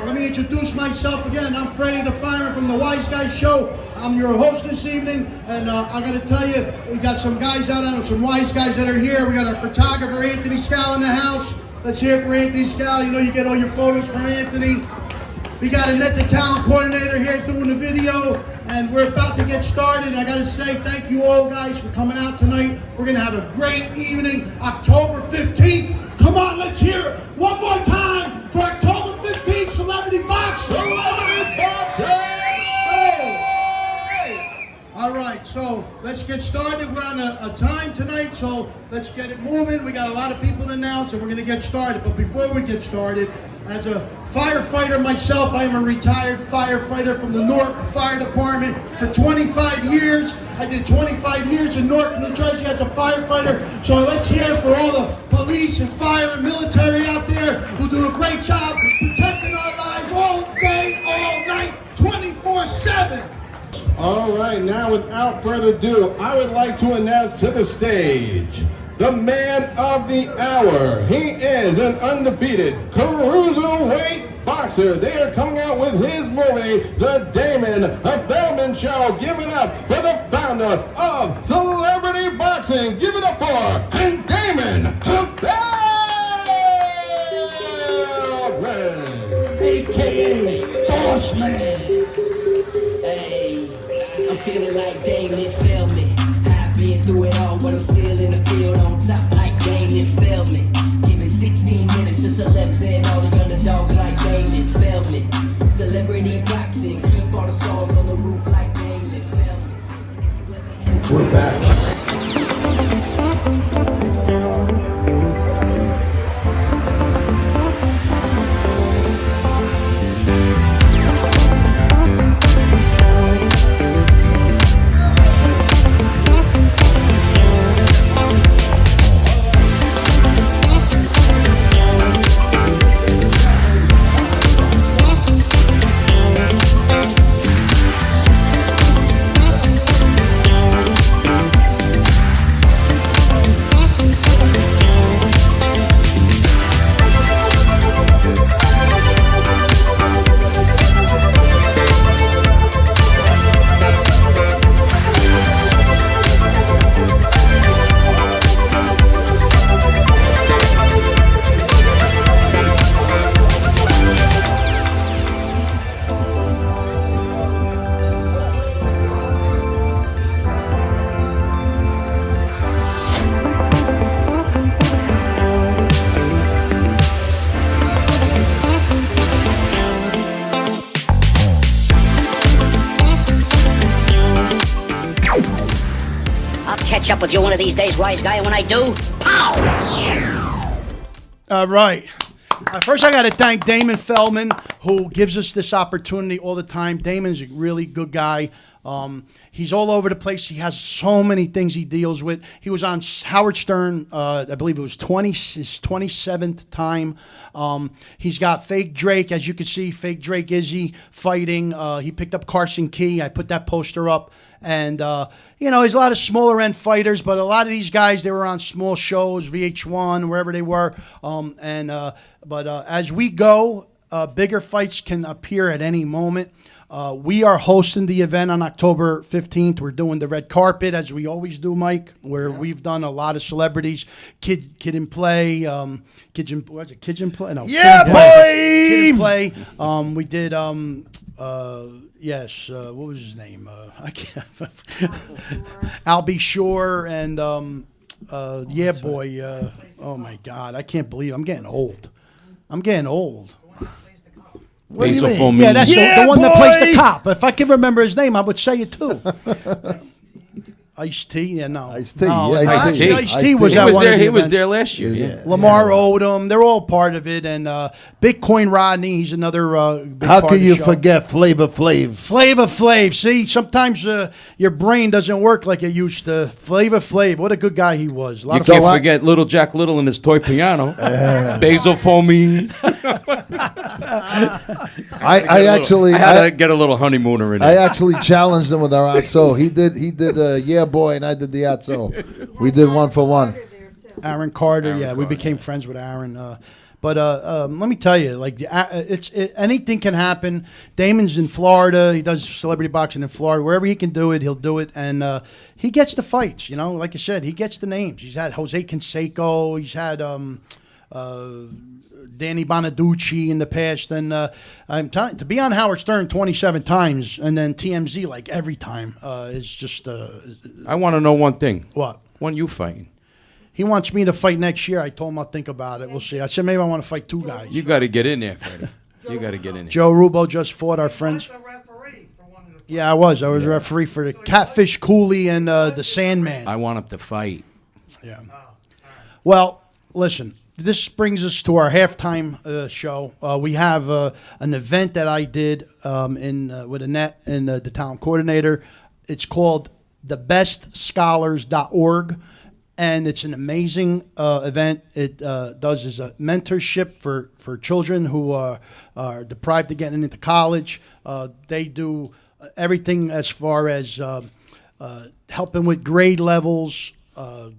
Let me introduce myself again. I'm Freddie the Fireman from the Wiseguyz Show. I'm your host this evening, and I got to tell you, we got some guys out on some wise guys that are here. We got our photographer Anthony Scal in the house. Let's hear it for Anthony Scal. You know you get all your photos from Anthony. We got Annette, the talent coordinator, here doing the video, and we're about to get started. I got to say thank you all guys for coming out tonight. We're going to have a great evening, October 15th. Come on, let's hear it one more time for October 15th, Celebrity Boxing. Celebrity Boxing! All right, so let's get started. We're on a time tonight, so let's get it moving. We got a lot of people to announce, and we're going to get started. But before we get started, as a firefighter myself, I am a retired firefighter from the Newark Fire Department for 25 years. I did 25 years in Newark, New Jersey as a firefighter. So let's hear for all the police and fire and military out there who do a great job protecting our lives all day, all night, 24/7. All right, now without further ado, I would like to announce to the stage the man of the hour. He is an undefeated cruiserweight boxer. They are coming out with his movie, The Damon Feldman Show. Give it up for the founder of Celebrity Boxing. Give it up for Damon Feldman, a.k.a. Boss Man. I'm feeling like Damon Feldman. I've been through it all, but I'm still in the field on top like Damon Feldman. Giving 16 minutes to celebs and all the underdogs like Damon Feldman. Celebrity boxing, keep all the stars on the roof like Damon Feldman. We're back. Catch up with you one of these days, wise guy, and when I do, pow! All right. First, I got to thank Damon Feldman, who gives us this opportunity all the time. Damon's a really good guy. He's all over the place. He has so many things he deals with. He was on Howard Stern, I believe it was his 27th time. He's got Fake Drake, as you can see, Fake Drake Izzy fighting. He picked up Carson Key. I put that poster up. And, you know, there's a lot of smaller end fighters, but a lot of these guys, they were on small shows, VH1, wherever they were. But as we go, bigger fights can appear at any moment. We are hosting the event on October 15th. We're doing the red carpet, as we always do, Mike, where we've done a lot of celebrities. Kid in Play, Kids in Play? No, Yeah, Kid in boy! Play. We did, what was his name? I can't. I'll Be Sure, and yeah, boy. Oh my God, I can't believe I'm getting old. What do you Basil mean? Fomini. Yeah, that's Yeah, the one that plays the boy! cop. If I could remember his name, I would say it too. Ice-T, yeah, no. Ice-T, No, yeah, Ice-T. Ice-T. Ice-T was He at was one of there. the He was events. there last year. Yeah. Lamar Odom, they're all part of it, and Bitcoin Rodney, he's another big How part can of the you show. forget Flavor Flav? Flavor Flav. See, sometimes your brain doesn't work like it used to. Flavor Flav, what a good guy he was. You can't forget Little Jack Little and his toy piano. Basil foamy. I actually I had to get a little honeymooner in it. I actually challenged him with our Atzo. He did Yeah Boy, and I did the Atzo. We did 1 for 1. Aaron Carter, we became friends with Aaron. But let me tell you, like anything can happen. Damon's in Florida. He does celebrity boxing in Florida. Wherever he can do it, he'll do it. And he gets the fights. You know, like I said, he gets the names. He's had Jose Canseco. He's had Danny Bonaducci in the past. And I'm telling to be on Howard Stern 27 times and then TMZ like every time is just. I want to know one thing. What? When you fighting? He wants me to fight next year. I told him I'll think about it. We'll see. I said maybe I want to fight 2 guys. You got to get in there, Freddie. You got to get in there. Joe Rubo just fought our friends. Yeah, I was. I was referee for the Catfish Cooley and the Sandman. I want him to fight. Yeah. Well, listen. This brings us to our halftime show. We have an event that I did with Annette and the talent coordinator. It's called thebestscholars.org. And it's an amazing event. It does is a mentorship for children who are deprived of getting into college. They do everything as far as helping with grade levels,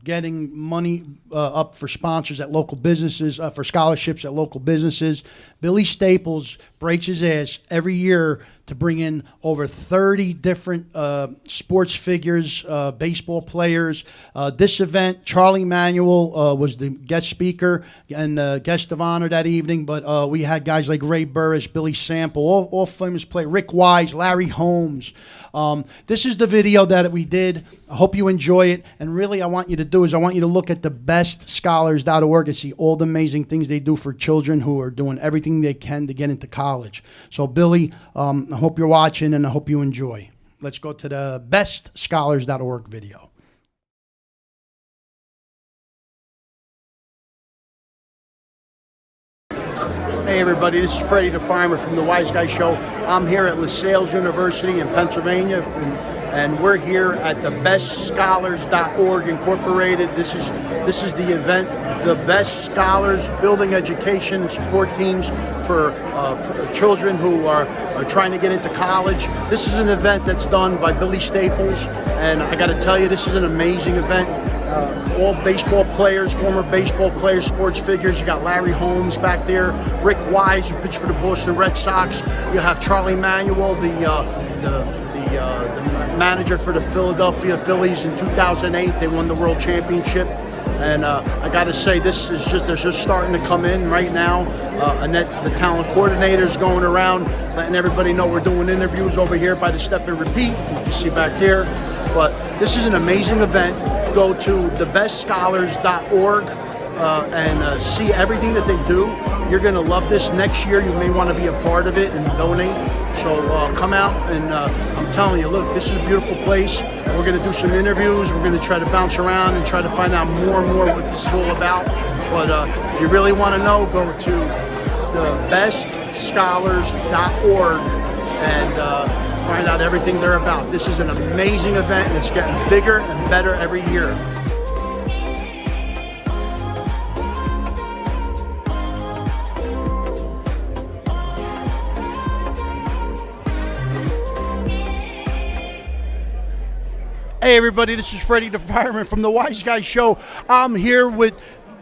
getting money up for sponsors at local businesses, for scholarships at local businesses. Billy Staples breaks his ass every year to bring in over 30 different sports figures, baseball players. This event, Charlie Manuel was the guest speaker and guest of honor that evening, but we had guys like Ray Burris, Billy Sample, all famous players, Rick Wise, Larry Holmes. This is the video that we did. I hope you enjoy it. And really, I want you to look at thebestscholars.org and see all the amazing things they do for children who are doing everything they can to get into college. So, Billy, I hope you're watching and I hope you enjoy. Let's go to the bestscholars.org video. Hey everybody, this is Freddie the Farmer from the Wiseguyz Show. I'm here at LaSalle University in Pennsylvania, and we're here at the bestscholars.org Incorporated. This is the event, the Best Scholars Building Education and Support Teams for children who are trying to get into college. This is an event that's done by Billy Staples, and I got to tell you, this is an amazing event. All baseball players, former baseball players, sports figures. You got Larry Holmes back there, Rick Wise, who pitched for the Boston Red Sox. You have Charlie Manuel, the manager for the Philadelphia Phillies in 2008. They won the World Championship. And I got to say, they're just starting to come in right now. Annette, the talent coordinator, is going around letting everybody know we're doing interviews over here by the Step and Repeat. You can see back there. But this is an amazing event. Go to thebestscholars.org and see everything that they do. You're going to love this. Next year, you may want to be a part of it and donate. So come out, and I'm telling you, look, this is a beautiful place. We're going to do some interviews. We're going to try to bounce around and try to find out more and more what this is all about. But if you really want to know, go to thebestscholars.org and find out everything they're about. This is an amazing event, and it's getting bigger and better every year. Hey everybody, this is Freddie the Fireman from the Wiseguyz Show. I'm here with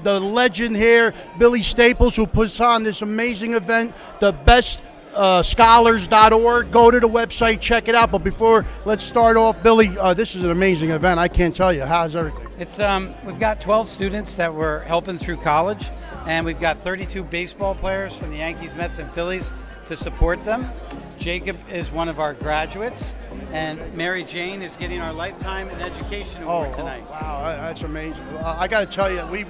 the legend here, Billy Staples, who puts on this amazing event, the bestscholars.org. Go to the website, check it out. But before, let's start off, Billy. This is an amazing event. I can't tell you. How's everything? It's we've got 12 students that we're helping through college, and we've got 32 baseball players from the Yankees, Mets, and Phillies to support them. Jacob is one of our graduates, and Mary Jane is getting our Lifetime in Education Award tonight. Wow, that's amazing. I got to tell you, we've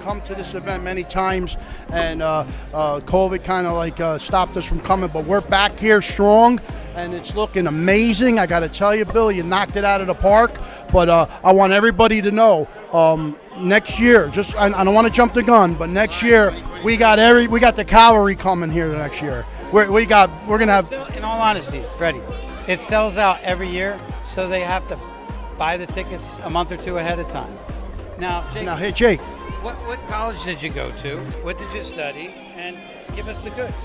come to this event many times, and COVID kind of stopped us from coming, but we're back here strong, and it's looking amazing. I got to tell you, Bill, you knocked it out of the park. But I want everybody to know next year. I don't want to jump the gun, but next year we got the cavalry coming here next year. We're gonna have. In all honesty, Freddie, it sells out every year, so they have to buy the tickets a month or two ahead of time. Now, Jake. Hey, Jake. What college did you go to? What did you study? And give us the goods.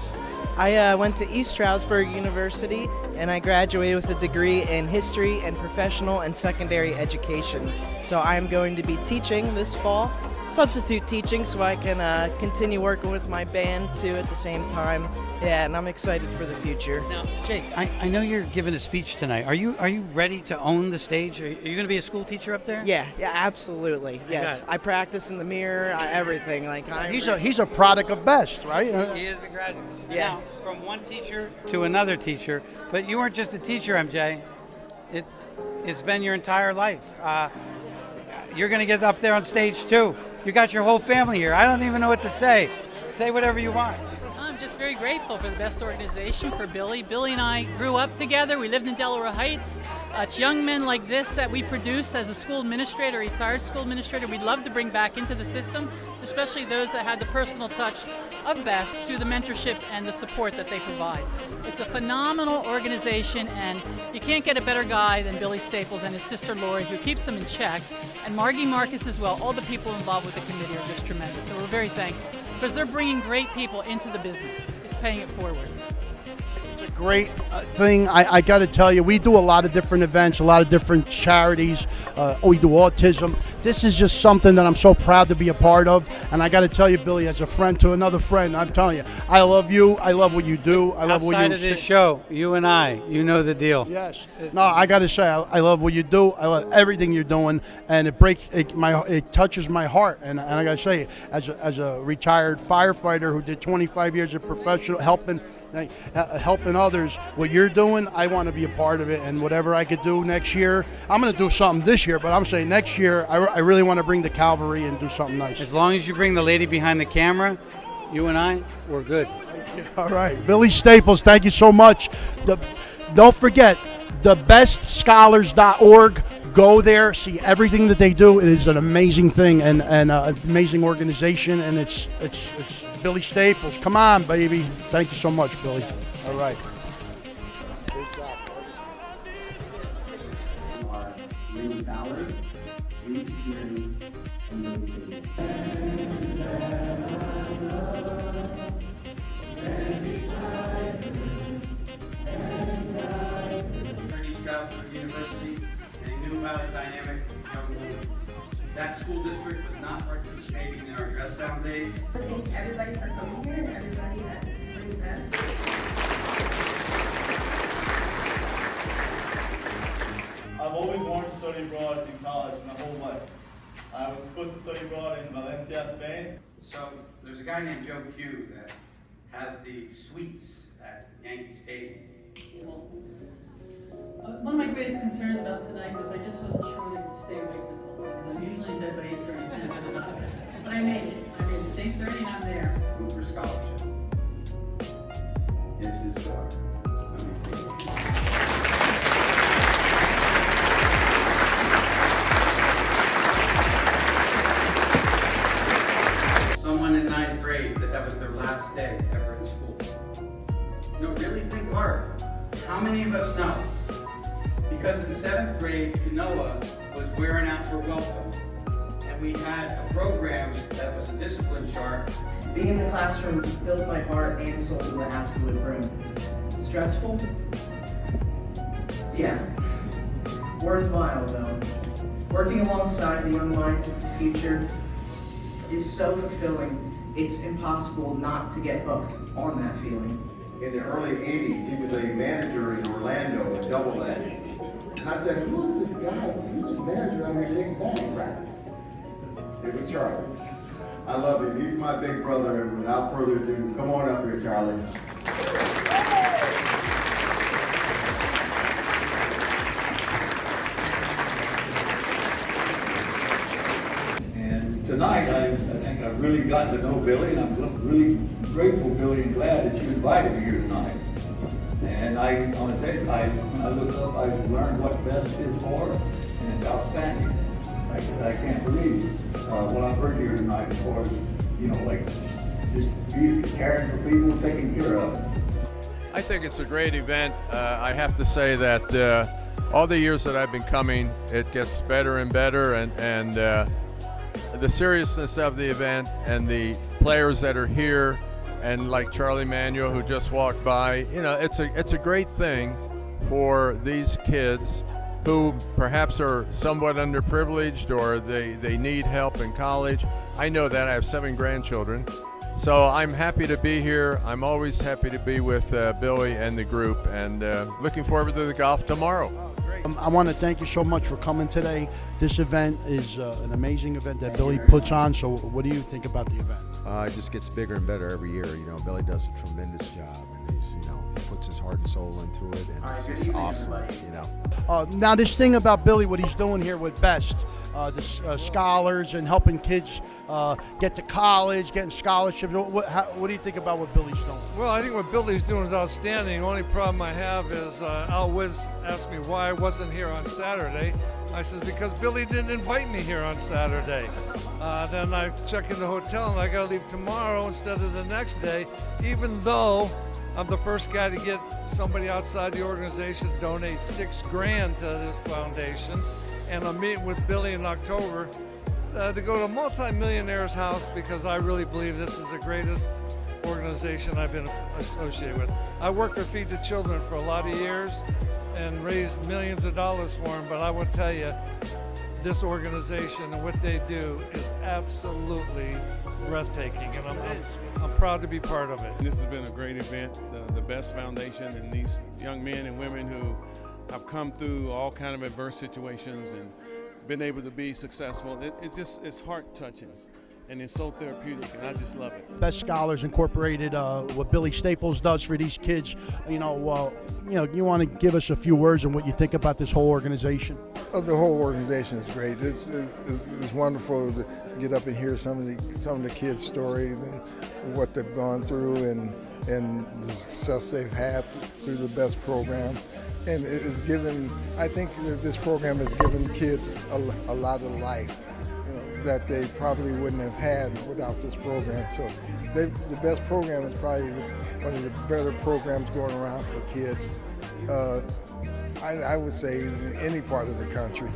I went to East Stroudsburg University, and I graduated with a degree in history and professional and secondary education. So I'm going to be teaching this fall, substitute teaching, so I can continue working with my band too at the same time. Yeah, and I'm excited for the future. Now, Jake, I know you're giving a speech tonight. Are you ready to own the stage? Are you going to be a school teacher up there? Yeah, absolutely. Yes, I practice in the mirror, everything. He's a product of Best, right? He is a graduate. Yes. Now, from one teacher to another teacher, but you weren't just a teacher, MJ. It's been your entire life. You're going to get up there on stage too. You got your whole family here. I don't even know what to say. Say whatever you want. I'm just very grateful for the Best organization, for Billy. Billy and I grew up together. We lived in Delaware Heights. It's young men like this that we produce as a school administrator, retired school administrator, we'd love to bring back into the system, especially those that had the personal touch of Best through the mentorship and the support that they provide. It's a phenomenal organization, and you can't get a better guy than Billy Staples and his sister Lori, who keeps them in check, and Margie Marcus as well. All the people involved with the committee are just tremendous, so we're very thankful, because they're bringing great people into the business. It's paying it forward. It's a great thing. I got to tell you, we do a lot of different events, a lot of different charities. We do autism. This is just something that I'm so proud to be a part of. And I got to tell you, Billy, as a friend to another friend, I'm telling you, I love you. I love what you do. I love what you. Outside of this show, you and I, you know the deal. Yes. No, I got to say, I love what you do. I love everything you're doing, and it touches my heart. And I got to say, as a retired firefighter who did 25 years of professional helping others, what you're doing, I want to be a part of it. And whatever I could do next year, I'm going to do something this year, but I'm saying next year, I really want to bring the cavalry and do something nice. As long as you bring the lady behind the camera, you and I, we're good. All right. Billy Staples, thank you so much. Don't forget, thebestscholars.org. Go there, see everything that they do. It is an amazing thing and an amazing organization, and it's Billy Staples. Come on, baby. Thank you so much, Billy. All right. Dynamic young woman. That school district was not participating in our dress down days. Thanks everybody for coming here and everybody that is supporting Best. I've always wanted to study abroad in college my whole life. I was supposed to study abroad in Valencia, Spain. So there's a guy named Joe Q that has the suites at Yankee Stadium. One of my greatest concerns about tonight was I just wasn't sure whether I could stay awake for the whole thing, because I'm usually in bed by 8:30. But I made it. It's 8:30 and I'm there. Move for scholarship. This is daughter. Someone in 9th grade that was their last day ever in school. No, really think hard. How many of us know? Because in 7th grade, Kanoa was wearing out for welcome, and we had a program that was a discipline chart. Being in the classroom filled my heart and soul to the absolute brim. Stressful? Yeah. Worthwhile, though. Working alongside the young minds of the future is so fulfilling, it's impossible not to get hooked on that feeling. In the early 80s, he was a manager in Orlando at Double A. And I said, who's this guy? Who's this manager out here taking batting practice? It was Charlie. I love him. He's my big brother. And without further ado, come on up here, Charlie. And tonight, I think I've really gotten to know Billy, and I'm really grateful, Billy, and glad that you invited me here tonight. And I want to tell you, when I look up, I've learned what Best is for, and it's outstanding. I can't believe what I've heard here tonight as far as, like just be caring for people, taking care of them. I think it's a great event. I have to say that all the years that I've been coming, it gets better and better, and the seriousness of the event and the players that are here, and like Charlie Manuel who just walked by, it's a great thing for these kids who perhaps are somewhat underprivileged or they need help in college. I know that. I have 7 grandchildren. So I'm happy to be here. I'm always happy to be with Billy and the group, and looking forward to the golf tomorrow. I want to thank you so much for coming today. This event is an amazing event that Billy puts on. So what do you think about the event? It just gets bigger and better every year. Billy does a tremendous job, and he puts his heart and soul into it, and it's just awesome. Now this thing about Billy, what he's doing here with Best, the scholars and helping kids get to college, getting scholarships. What do you think about what Billy's doing? Well, I think what Billy's doing is outstanding. The only problem I have is Al Wiz asked me why I wasn't here on Saturday. I said, because Billy didn't invite me here on Saturday. Then I check in the hotel and I got to leave tomorrow instead of the next day, even though I'm the first guy to get somebody outside the organization to donate $6,000 to this foundation. And I'm meeting with Billy in October to go to a multi-millionaire's house because I really believe this is the greatest organization I've been associated with. I worked for Feed the Children for a lot of years and raised millions of dollars for them, but I will tell you, this organization and what they do is absolutely breathtaking, and I'm proud to be part of it. This has been a great event, the Best Foundation, and these young men and women who have come through all kind of adverse situations and been able to be successful. It's heart touching, and it's so therapeutic, and I just love it. Best Scholars Incorporated, what Billy Staples does for these kids. You want to give us a few words on what you think about this whole organization? The whole organization is great. It's wonderful to get up and hear some of the kids' stories and what they've gone through and the success they've had through the Best program. And it's given, I think that this program has given kids a lot of life, that they probably wouldn't have had without this program. So the Best program is probably one of the better programs going around for kids. I would say in any part of the country.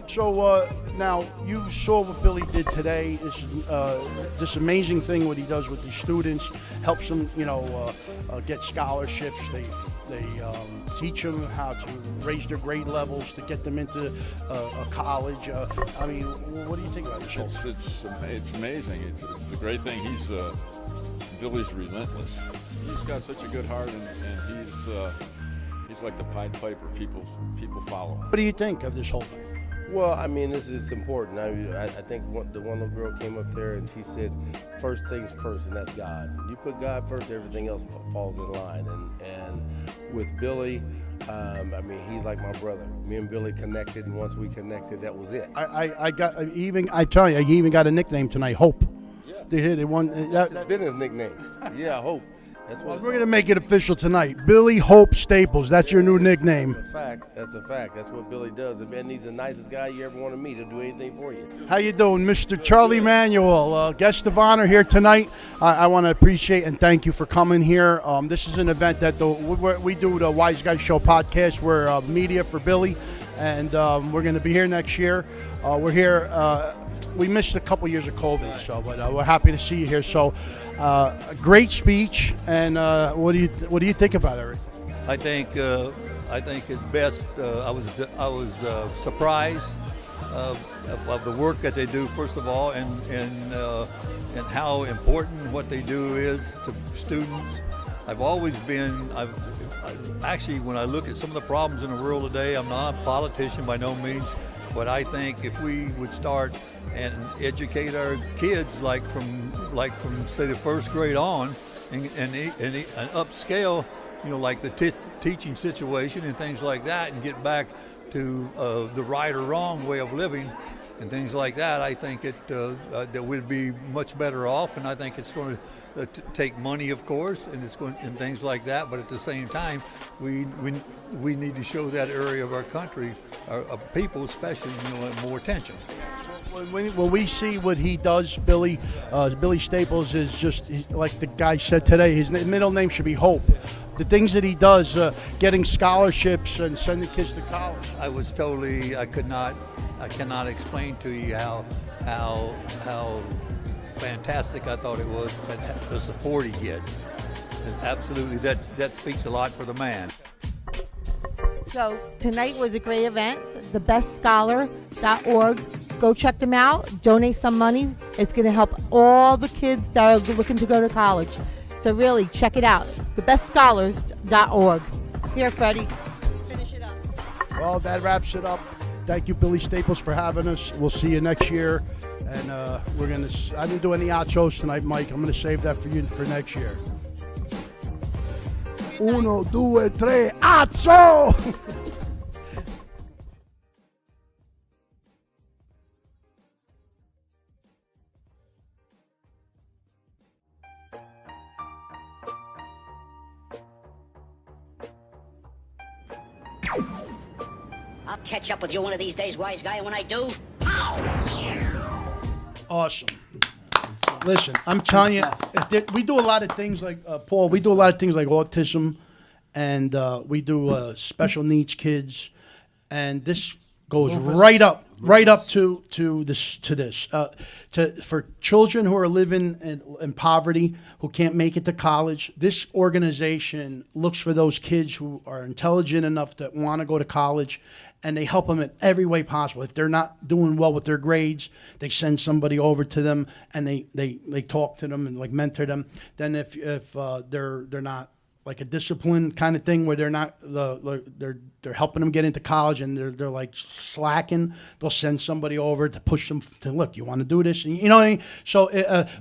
So now you saw what Billy did today. This amazing thing what he does with the students, helps them, get scholarships. They teach them how to raise their grade levels to get them into a college. I mean, what do you think about this whole thing? It's amazing. It's a great thing. Billy's relentless. He's got such a good heart, and he's like the Pied Piper. People follow him. What do you think of this whole thing? Well, I mean, this is important. I think the one little girl came up there and she said, first things first, and that's God. You put God first, everything else falls in line. And with Billy, I mean, he's like my brother. Me and Billy connected, and once we connected, that was it. I tell you, he even got a nickname tonight, Hope. Yeah. That's been his nickname. Yeah, Hope. That's what we're going to make it official tonight. Billy Hope Staples. That's your new nickname. That's a fact. That's a fact. That's what Billy does. The man needs the nicest guy you ever want to meet. He'll do anything for you. How you doing, Mr. Charlie Manuel? Guest of honor here tonight. I want to appreciate and thank you for coming here. This is an event that we do the Wiseguyz Show podcast. We're media for Billy, and we're going to be here next year. We're here. We missed a couple years of COVID, but we're happy to see you here. So, a great speech, and what do you think about everything? I think at best I was surprised of the work that they do, first of all, and how important what they do is to students. I've always been. Actually, when I look at some of the problems in the world today, I'm not a politician by no means, but I think if we would start and educate our kids like from say the first grade on and upscale, like the teaching situation and things like that, and get back to the right or wrong way of living, and things like that, I think that we'd be much better off. And I think it's going to take money, of course, and things like that. But at the same time, we need to show that area of our country, our people especially, more attention. When we see what he does, Billy Staples is just like the guy said today. His middle name should be Hope. The things that he does, getting scholarships and sending kids to college. I cannot explain to you how fantastic I thought it was, the support he gets. And absolutely, that speaks a lot for the man. So tonight was a great event. thebestscholar.org. Go check them out. Donate some money. It's going to help all the kids that are looking to go to college. So really, check it out. thebestscholars.org. Here, Freddie. Finish it up. Well, that wraps it up. Thank you, Billy Staples, for having us. We'll see you next year. And I didn't do any outros tonight, Mike. I'm going to save that for you for next year. 1, 2, 3, azzo! I'll catch up with you one of these days, wise guy, and when I do, Awesome. Listen, I'm telling you, we do a lot of things like, Paul, we do a lot of things like autism, and we do special needs kids, and this goes right up to this. For children who are living in poverty, who can't make it to college, this organization looks for those kids who are intelligent enough that want to go to college, and they help them in every way possible. If they're not doing well with their grades, they send somebody over to them, and they talk to them and like mentor them. Then if they're not like a discipline kind of thing where they're not they're helping them get into college and they're like slacking, they'll send somebody over to push them to, look, you want to do this, and you know what I mean. So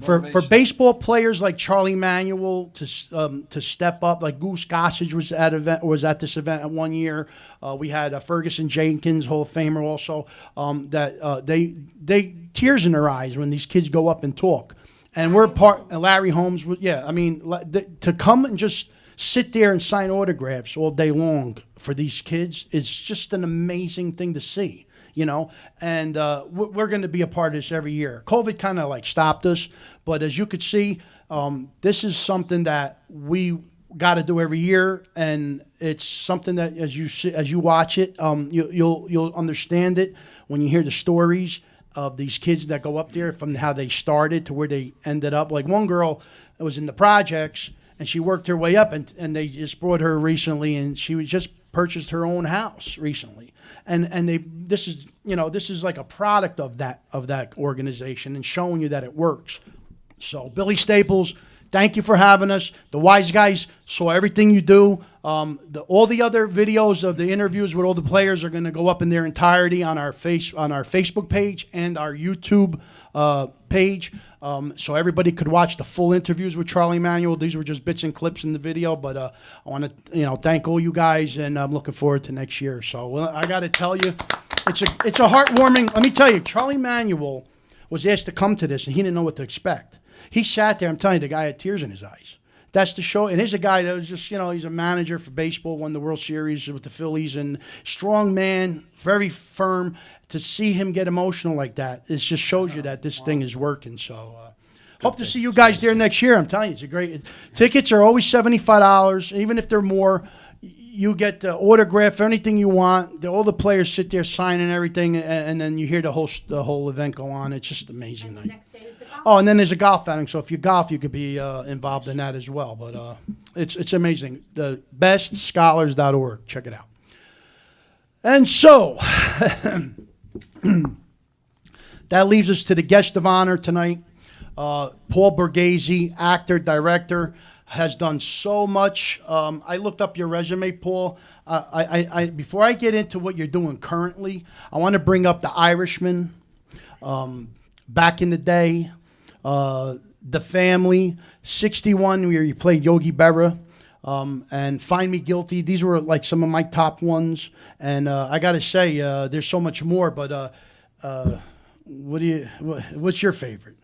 for baseball players like Charlie Manuel to step up, like Goose Gossage was at this event at one year. We had Ferguson Jenkins, Hall of Famer, also they tears in their eyes when these kids go up and talk, and we're part. Larry Holmes, I mean, to come and just sit there and sign autographs all day long for these kids is just an amazing thing to see, and we're going to be a part of this every year. COVID kind of like stopped us, but as you could see, this is something that we got to do every year, and it's something that as you watch it, you'll understand it when you hear the stories of these kids that go up there from how they started to where they ended up. Like one girl that was in the projects, and she worked her way up, and they just brought her recently, and she was just purchased her own house recently, and this is like a product of that organization and showing you that it works. So Billy Staples, thank you for having us. The Wiseguyz saw everything you do. All the other videos of the interviews with all the players are going to go up in their entirety on our Facebook page and our YouTube page. So everybody could watch the full interviews with Charlie Manuel. These were just bits and clips in the video, but I want to thank all you guys, and I'm looking forward to next year. So I got to tell you, it's a heartwarming. Let me tell you, Charlie Manuel was asked to come to this, and he didn't know what to expect. He sat there. I'm telling you, the guy had tears in his eyes. That's the show. And here's a guy that was just, he's a manager for baseball, won the World Series with the Phillies, and strong man, very firm. To see him get emotional like that, it just shows you that this thing is working. So hope to see you guys there next year. I'm telling you, it's a great. Tickets are always $75, even if they're more. You get the autograph, anything you want. All the players sit there signing everything, and then you hear the whole event go on. It's just amazing night. Oh, and then there's a golf outing. So if you golf, you could be involved in that as well. But it's amazing. The bestscholars.org. Check it out. And so that leaves us to the guest of honor tonight. Paul Borghese, actor, director, has done so much. I looked up your resume, Paul. Before I get into what you're doing currently, I want to bring up The Irishman, Back in the Day, The Family, 61, where you played Yogi Berra, and Find Me Guilty. These were like some of my top ones. And I got to say, there's so much more, but What's your favorite?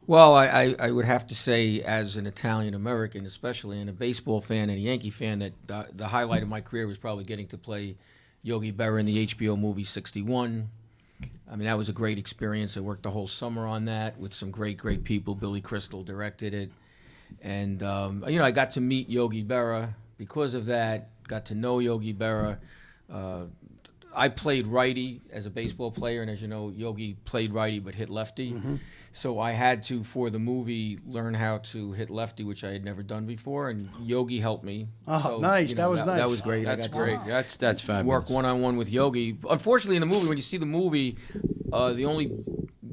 Well, I would have to say, as an Italian American, especially, and a baseball fan and a Yankee fan, that the highlight of my career was probably getting to play Yogi Berra in the HBO movie 61. I mean, that was a great experience. I worked the whole summer on that with some great people. Billy Crystal directed it. And, I got to meet Yogi Berra because of that, got to know Yogi Berra. I played righty as a baseball player, and as you know, Yogi played righty but hit lefty. Mm-hmm. So I had to, for the movie, learn how to hit lefty, which I had never done before, and Yogi helped me. Oh, so, nice. That was nice. That was great. That's I got great. to That's fabulous. work one-on-one with Yogi. Unfortunately, in the movie, when you see the movie, the only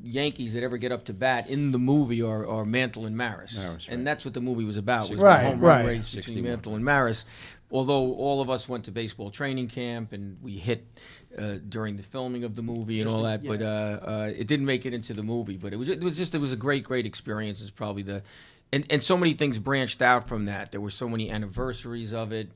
Yankees that ever get up to bat in the movie are Mantle and Maris. And that's what the movie was about, was the home run race between Mantle and Maris. Although all of us went to baseball training camp and we hit during the filming of the movie and all that, but it didn't make it into the movie. But it was a great experience. It's probably and so many things branched out from that. There were so many anniversaries of it.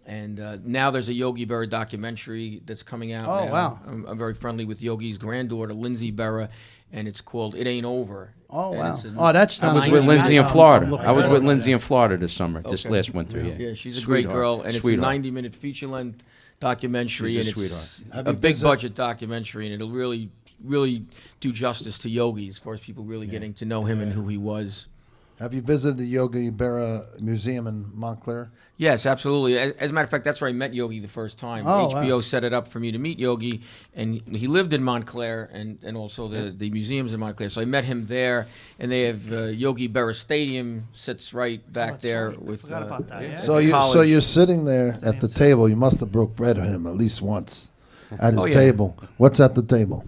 And now there's a Yogi Berra documentary that's coming out. Oh, now. wow. I'm very friendly with Yogi's granddaughter, Lindsay Berra, and it's called It Ain't Over. Oh, And wow. That's I was with Lindsay in Florida. I was with Lindsay in Florida this summer, this last winter. Yeah, she's a great girl, and it's a 90-minute feature-length documentary, and it's a big budget documentary, and it'll really do justice to Yogi as far as people really getting to know him and who he was. Have you visited the Yogi Berra Museum in Montclair? Yes, absolutely. As a matter of fact, that's where I met Yogi the first time. Oh, HBO wow. set it up for me to meet Yogi, and he lived in Montclair and also the museums in Montclair. So I met him there, and they have Yogi Berra Stadium sits right back there. With, I forgot about that. So you're sitting there at the table. You must have broke bread with him at least once at his table. What's at the table?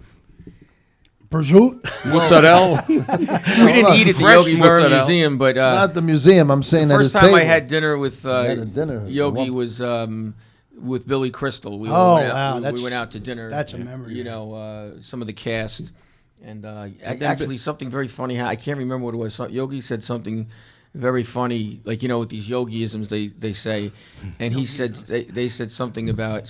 Prosciutto? Mozzarella. We didn't eat at the Yogi Berra Museum, but not the museum. I'm saying the at his first time table. I had dinner with dinner. Yogi was with Billy Crystal. We went out to dinner. That's a memory. You know, some of the cast, and actually something very funny. I can't remember what it was. Yogi said something very funny, like, you know, with these yogiisms they say, and he said they said something about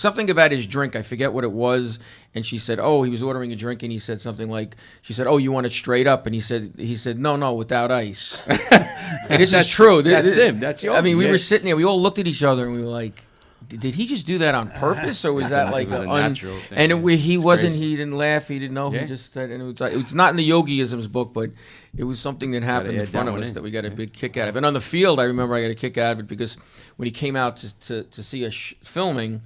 his drink. I forget what it was, and she said, oh, he was ordering a drink, and he said something like, she said, oh, you want it straight up, and he said no, without ice. And this is true. That's him. That's Yogi. I mean, we were sitting there, we all looked at each other, and we were like, did he just do that on purpose, or was that like a natural thing? And he wasn't. Crazy. He didn't laugh. He didn't know. Yeah. He just said, and it was not in the Yogiisms book, but it was something that happened in front of us that we got a big kick out of. And on the field, I remember I got a kick out of it because when he came out to see us filming,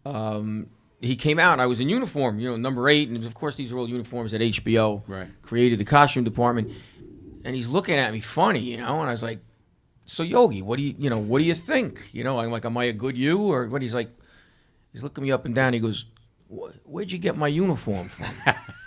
he came out and I was in uniform, you know, number 8, and of course these are all uniforms that HBO created, the costume department, and he's looking at me funny, you know, and I was like, so Yogi, what do you think? You know, I'm like, am I a good you or what? He's like, he's looking me up and down. He goes, where'd you get my uniform from?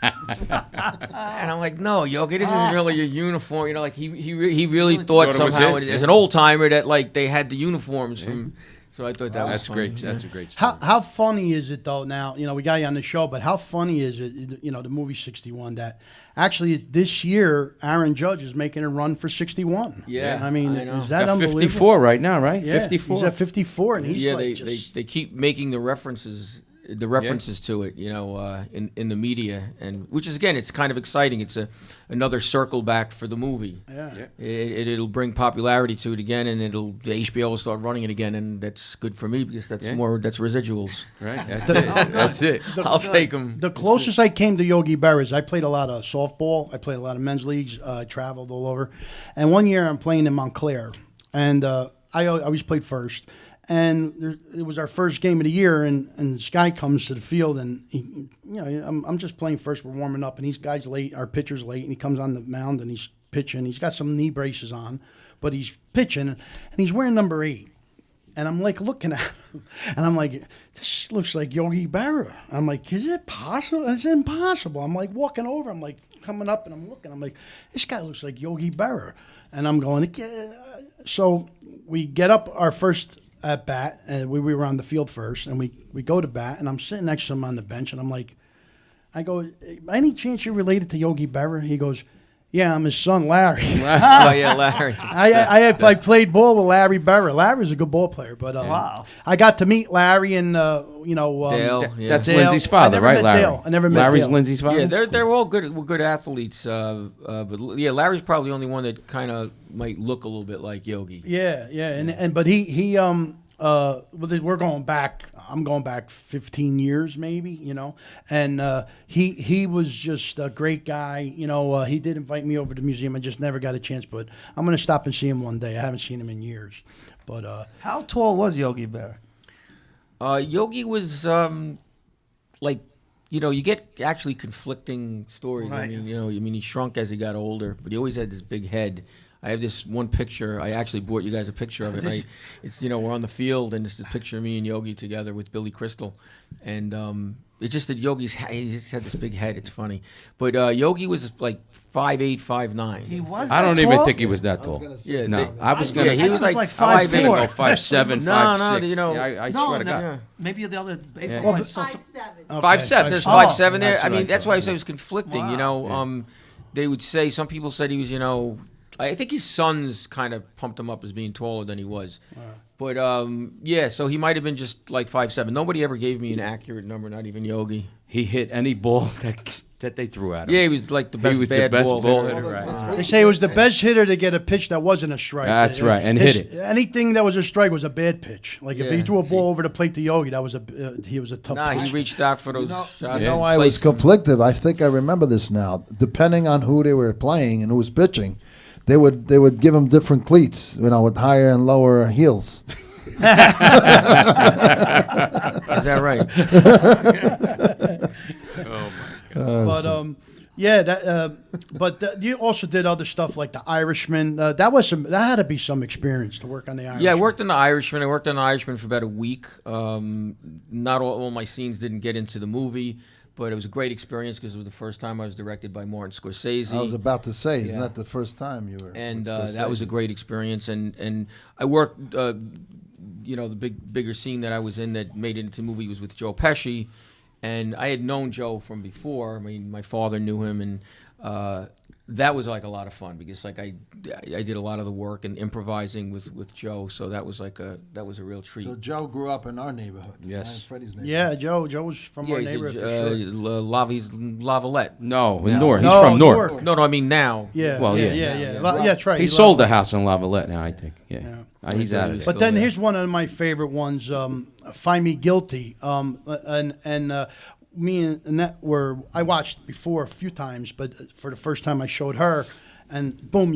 And I'm like, no, Yogi, this isn't really your uniform. You know, like he really thought somehow as an old timer that like they had the uniforms from. So I thought that's funny. Great. That's a great story. How funny is it though? Now, you know, we got you on the show, but how funny is it? You know, the movie 61 that. Actually, this year, Aaron Judge is making a run for 61. Yeah, I mean, is that unbelievable? 54 right now, right? Yeah, 54. He's at 54, and he's they keep making the references to it, you know, in the media, and which is again, it's kind of exciting. It's another circle back for the movie. Yeah. It'll bring popularity to it again, and the HBO will start running it again, and that's good for me because that's residuals. Right. That's it. I'll take them. The closest I came to Yogi Berra is I played a lot of softball. I played a lot of men's leagues. I traveled all over, and one year I'm playing in Montclair, and I always played first. And it was our first game of the year, and this guy comes to the field, and he, you know, I'm just playing first. We're warming up, and these guys late. Our pitcher's late, and he comes on the mound and he's pitching. He's got some knee braces on, but he's pitching, and he's wearing number 8. And I'm like looking at him, and I'm like, this looks like Yogi Berra. I'm like, is it possible? It's impossible. I'm like walking over. I'm like coming up, and I'm looking. I'm like, this guy looks like Yogi Berra. And I'm going, so we get up our first at bat, and we were on the field first, and we go to bat, and I'm sitting next to him on the bench, and I'm like, I go, any chance you're related to Yogi Berra? He goes, Yeah, I'm his son, Larry. Oh, yeah, Larry. I played ball with Larry Berra. Larry's a good ball player, but Wow. I got to meet Larry and Dale. That's Dale. Lindsay's father, I never right, met Larry? Dale. I never met Larry's Dale. Lindsay's father. Yeah, they're all good athletes. But yeah, Larry's probably the only one that kind of might look a little bit like Yogi. Yeah, and but he we're going back. I'm going back 15 years, maybe, and he was just a great guy. He did invite me over to the museum. I just never got a chance, but I'm going to stop and see him one day. I haven't seen him in years. But how tall was Yogi Berra? Yogi was you get actually conflicting stories. Right. I mean, he shrunk as he got older, but he always had this big head. I have this one picture. I actually brought you guys a picture of it. It's we're on the field, and it's the picture of me and Yogi together with Billy Crystal, and it's just that he just had this big head. It's funny, but Yogi was like 5'8", 5'9". He was. I don't that even tall? think he was that tall. Yeah, No, I was gonna. he was like 5'4". 5'8". 5'7", No, 5'6". no, I No, swear to no, God. Maybe the other baseball Yeah. players. 5'7". 5'7". There's 5'7" there. That's I what mean, I that's thought, why I said it was conflicting. Wow. They would say some people said he was. I think his sons kind of pumped him up as being taller than he was. But yeah, so he might have been just like 5'7". Nobody ever gave me an accurate number, not even Yogi. He hit any ball that they threw at him. Yeah, he was like the best. He was bad the best ball ball hitter. right. they say he was the best hitter to get a pitch that wasn't a strike. That's right, and hit it. Anything that was a strike was a bad pitch. Like if he Yeah. threw a ball over the plate to Yogi, that was he was a tough Nah, pitch. he reached out for those shots. I was conflicted. I think I remember this now. Depending on who they were playing and who was pitching, they would give him different cleats, with higher and lower heels. Is that right? Oh my God. But you also did other stuff like The Irishman. That had to be some experience to work on The Irishman. Yeah, I worked on The Irishman. I worked on The Irishman for about a week. Not all my scenes didn't get into the movie, but it was a great experience because it was the first time I was directed by Martin Scorsese. I was about to say, isn't that the first time you were? And with that was a Scorsese? great experience. And I worked, the bigger scene that I was in that made it into the movie was with Joe Pesci. And I had known Joe from before. I mean, my father knew him, and that was like a lot of fun because like I did a lot of the work and improvising with Joe. So that was a real treat. So Joe grew up in our neighborhood. Yes. Freddie's neighborhood. Yeah, Joe was from our he's neighborhood. For sure. He's Lavalette. No, No. North. He's No, from North. Newark. No, I mean now. Yeah, Well, yeah, yeah. yeah. That's right. He sold the house in Lavalette now, I think. Yeah. He's out of it. But then here's one of my favorite ones, Find Me Guilty. Me and Annette I watched before a few times, but for the first time I showed her, and boom,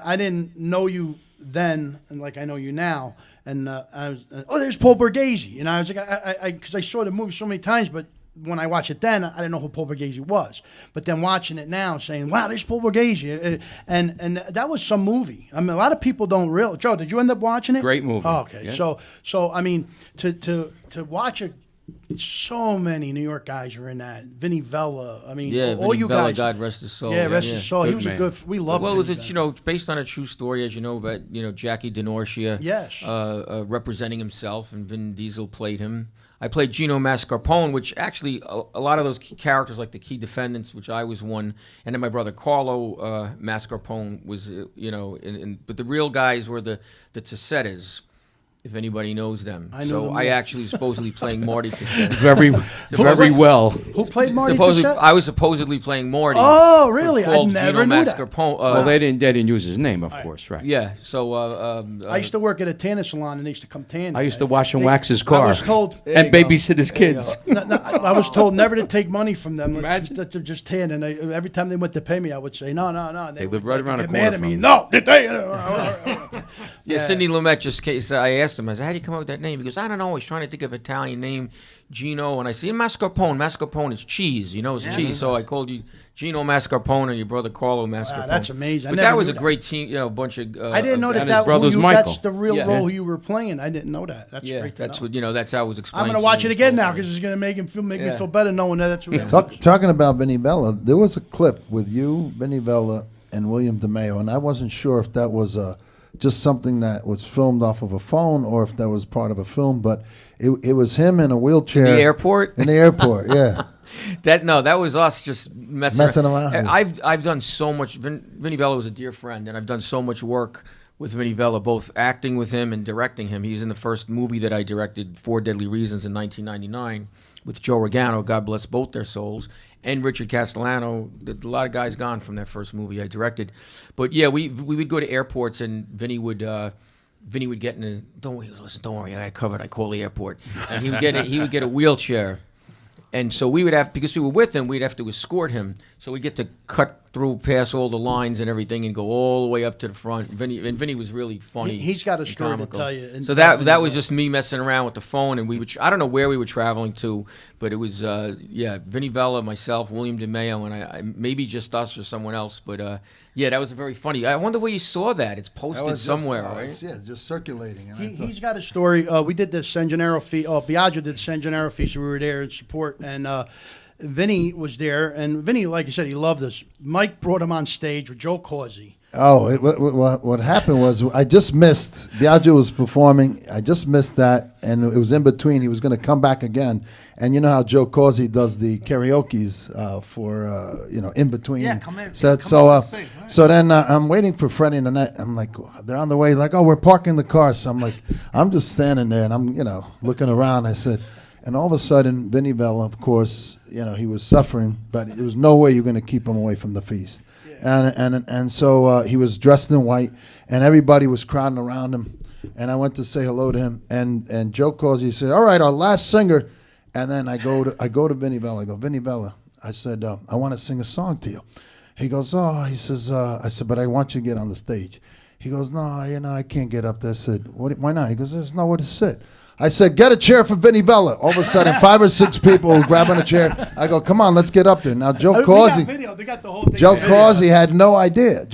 I didn't know you then, and like I know you now, and I was, there's Paul Borghese, and I was like, because I saw the movie so many times, but when I watched it then, I didn't know who Paul Borghese was. But then watching it now, saying, wow, there's Paul Borghese. And that was some movie. I mean, a lot of people don't realize. Joe, did you end up watching it? Great movie. Oh, okay. Yeah. So I mean, to watch it, so many New York guys are in that. Vinny Vella. I mean, Yeah, all Vinny you Bella, guys. God rest his soul. Yeah, rest his soul. He was man. a good. We love. Well, Vinny it's Vella. based on a true story, as you know, about Jackie DiNorcia. Yes. Representing himself, and Vin Diesel played him. I played Gino Mascarpone, which actually a lot of those key characters, like the key defendants, which I was one, and then my brother Carlo Mascarpone was, but the real guys were the Tessettas. If anybody knows them. I know them I all. actually was supposedly playing Marty Tessetta. Very well. Who played Marty Supposedly, Tessetta? I was supposedly playing Marty. Oh, really? I Called never Gino knew that. Mascarpone. Well, they didn't use his name, of course, right? Yeah, so... I used to work at a tanning salon, and they used to come tan. I used to wash and wax his car. I was told and babysit his kids. I was told never to take money from them. Imagine. To just tan, and every time they went to pay me, I would say no. And They would, live right around the get corner mad at from me. me. No, did they? Yeah, Sidney Lumet just I asked him, I said, how do you come up with that name? He goes, I don't know, I was trying to think of an Italian name, Gino, and I said, mascarpone. Mascarpone is cheese, it's cheese. So I called you Gino Mascarpone and your brother Carlo Mascarpone. Wow, that's amazing. But that was a great team, a bunch of... I didn't know and that his brother's Michael. that's the real role you were playing. I didn't know that. That's great. That's to know. what that's how it was explained. I'm going to watch it again now because it's going to make me feel better knowing that that's real. Talking about Vinny Bella, there was a clip with you, Vinny Bella, and William DeMeo, and I wasn't sure if that was just something that was filmed off of a phone or if that was part of a film, but it was him in a wheelchair. In the airport? In the airport, yeah. That was us just Messing around. I've done so much. Vinny Vella was a dear friend, and I've done so much work with Vinny Vella, both acting with him and directing him. He was in the first movie that I directed, 4 Deadly Reasons, in 1999 with Joe Regano, God bless both their souls, and Richard Castellano. A lot of guys gone from that first movie I directed. But yeah, we would go to airports, and Vinny would get in a, don't worry, I got it covered. I call the airport, and he would get a wheelchair. And so we would have, because we were with him, we'd have to escort him. So we'd get to cut through, past all the lines and everything, and go all the way up to the front. Vinny was really funny. He's got a and story comical. to tell you. So that was just me messing around with the phone, and I don't know where we were traveling to, but it was Vinny Vella, myself, William DeMeo, and I maybe just us or someone else. But yeah, that was very funny. I wonder where you saw that. It's posted somewhere, right? Just circulating. And He's got a story. We did the San Gennaro feast. Biagio did the San Gennaro feast. We were there in support, and Vinny was there. And Vinny, like you said, he loved us. Mike brought him on stage with Joe Causey. Oh, what happened was I just missed. Biagio was performing. I just missed that, and it was in between. He was going to come back again, and you know how Joe Causey does the karaoke's for in between. Yeah, come in. Sets. Come on and sing, right? So then I'm waiting for Freddie and Annette. I'm like, they're on the way. Like, oh, we're parking the car. So I'm like, I'm just standing there, and I'm looking around. I said, and all of a sudden, Vinny Vella, of course, he was suffering, but there was no way you're going to keep him away from the feast. And so he was dressed in white, and everybody was crowding around him. And I went to say hello to him, and Joe Causey said, "All right, our last singer." And then I go to Vinny Vella. I go, "Vinny Vella," I said, "I want to sing a song to you." He goes, "Oh," he says, I said, "but I want you to get on the stage." He goes, "No, I can't get up there." I said, "Why not?" He goes, "There's nowhere to sit." I said, "Get a chair for Vinny Vella." All of a sudden, 5 or 6 people grabbing a chair. I go, "Come on, let's get up there." Now, Joe Causey. They got the whole thing. Joe Causey had no idea.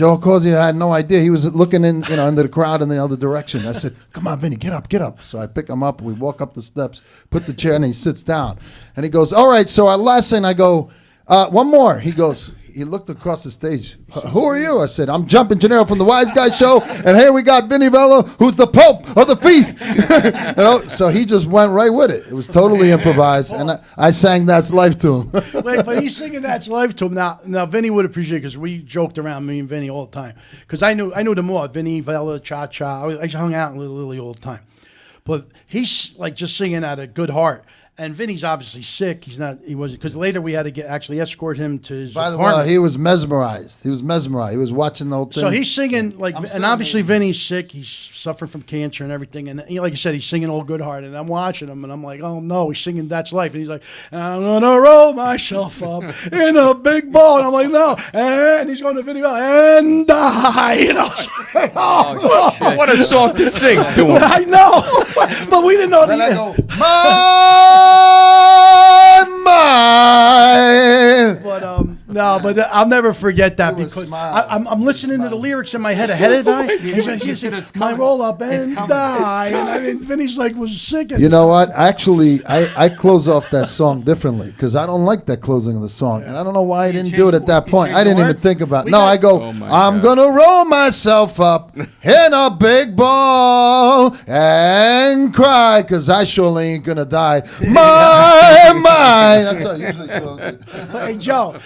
He was looking into the crowd in the other direction. I said, "Come on, Vinny, get up." So I pick him up. We walk up the steps, put the chair, and he sits down. And he goes, "All right, so our last thing." I go, "One more." He goes, he looked across the stage. "Who are you?" I said, "I'm Jumpin' Gennaro from the Wiseguyz Show, and here we got Vinny Vella, who's the Pope of the feast." So he just went right with it. It was totally improvised, and I sang "That's Life" to him. But he's singing "That's Life" to him. Now Vinny would appreciate it because we joked around, me and Vinny, all the time. Because I knew them all, Vinny, Vella, Cha Cha. I hung out in Little Lily all the time. But he's like just singing out of good heart. And Vinny's obviously sick. He wasn't, because later we had to actually escort him to his By the apartment. way, he was mesmerized. He was watching the whole thing. So he's singing and obviously Vinny's sick. He's suffering from cancer and everything. And like I said, he's singing all good heart. And I'm watching him, and I'm like, oh no, he's singing "That's Life." And he's like, "I'm gonna roll myself up in a big ball." And I'm like, no. And he's going to Vinny Vella and die. What a song to sing to him. I know, but we didn't know. Then I go, my. But I'll never forget that because I'm listening to the lyrics in my head ahead of time. My roll up and die. And Vinny's like was sick. You know what? Actually, I close off that song differently because I don't like that closing of the song, and I don't know why I didn't do it at that point. I didn't even think about it. No, I go, I'm gonna roll myself up in a big ball and cry because I surely ain't gonna die. My. That's how I usually close it. Hey, Joe,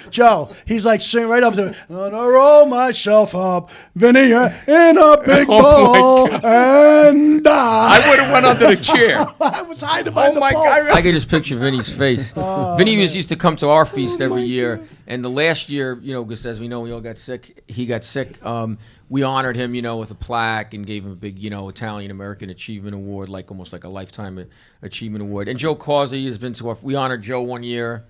he's like singing right up to me. I'm gonna roll myself up, Vinny, in a big ball and die. I would have went under the chair. I was hiding behind the ball. I can just picture Vinny's face. Vinny used to come to our feast every year, and the last year, because as we know, we all got sick. He got sick. We honored him, with a plaque and gave him a big, Italian American Achievement Award, almost like a lifetime achievement award. And Joe Causey has been to our. We honored Joe one year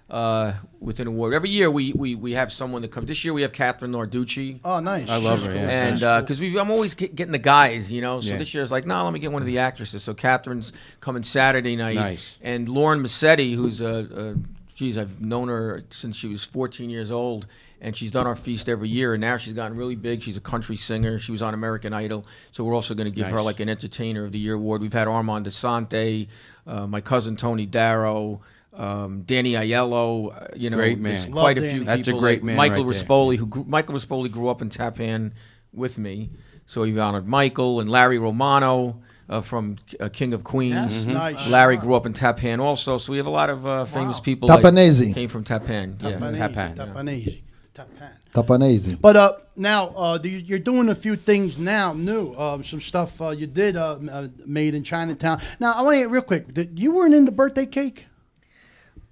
with an award. Every year we have someone that comes. This year we have Catherine Narducci. Oh, nice. I love her. Yeah. And because I'm always getting the guys, So this year it's like, no, let me get one of the actresses. So Catherine's coming Saturday night. Nice. And Lauren Massetti, who's I've known her since she was 14 years old. And she's done our feast every year, and now she's gotten really big. She's a country singer. She was on American Idol, so we're also going to give her like an Entertainer of the Year award. We've had Armand DeSante, my cousin Tony Darrow, Danny Aiello. Great man. There's quite a few people. That's a great man. Michael right Rispoli, Michael Rispoli grew up in Tappan with me, so we've honored Michael and Larry Romano. from King of Queens. Yes, nice. Larry grew up in Tappan also, so we have a lot of famous people Tapanese. that came from Tappan. Yeah. Tapanese. Tapanese. But now you're doing a few things now new. Some stuff you did made in Chinatown. Now I want to get real quick. You weren't in the birthday cake?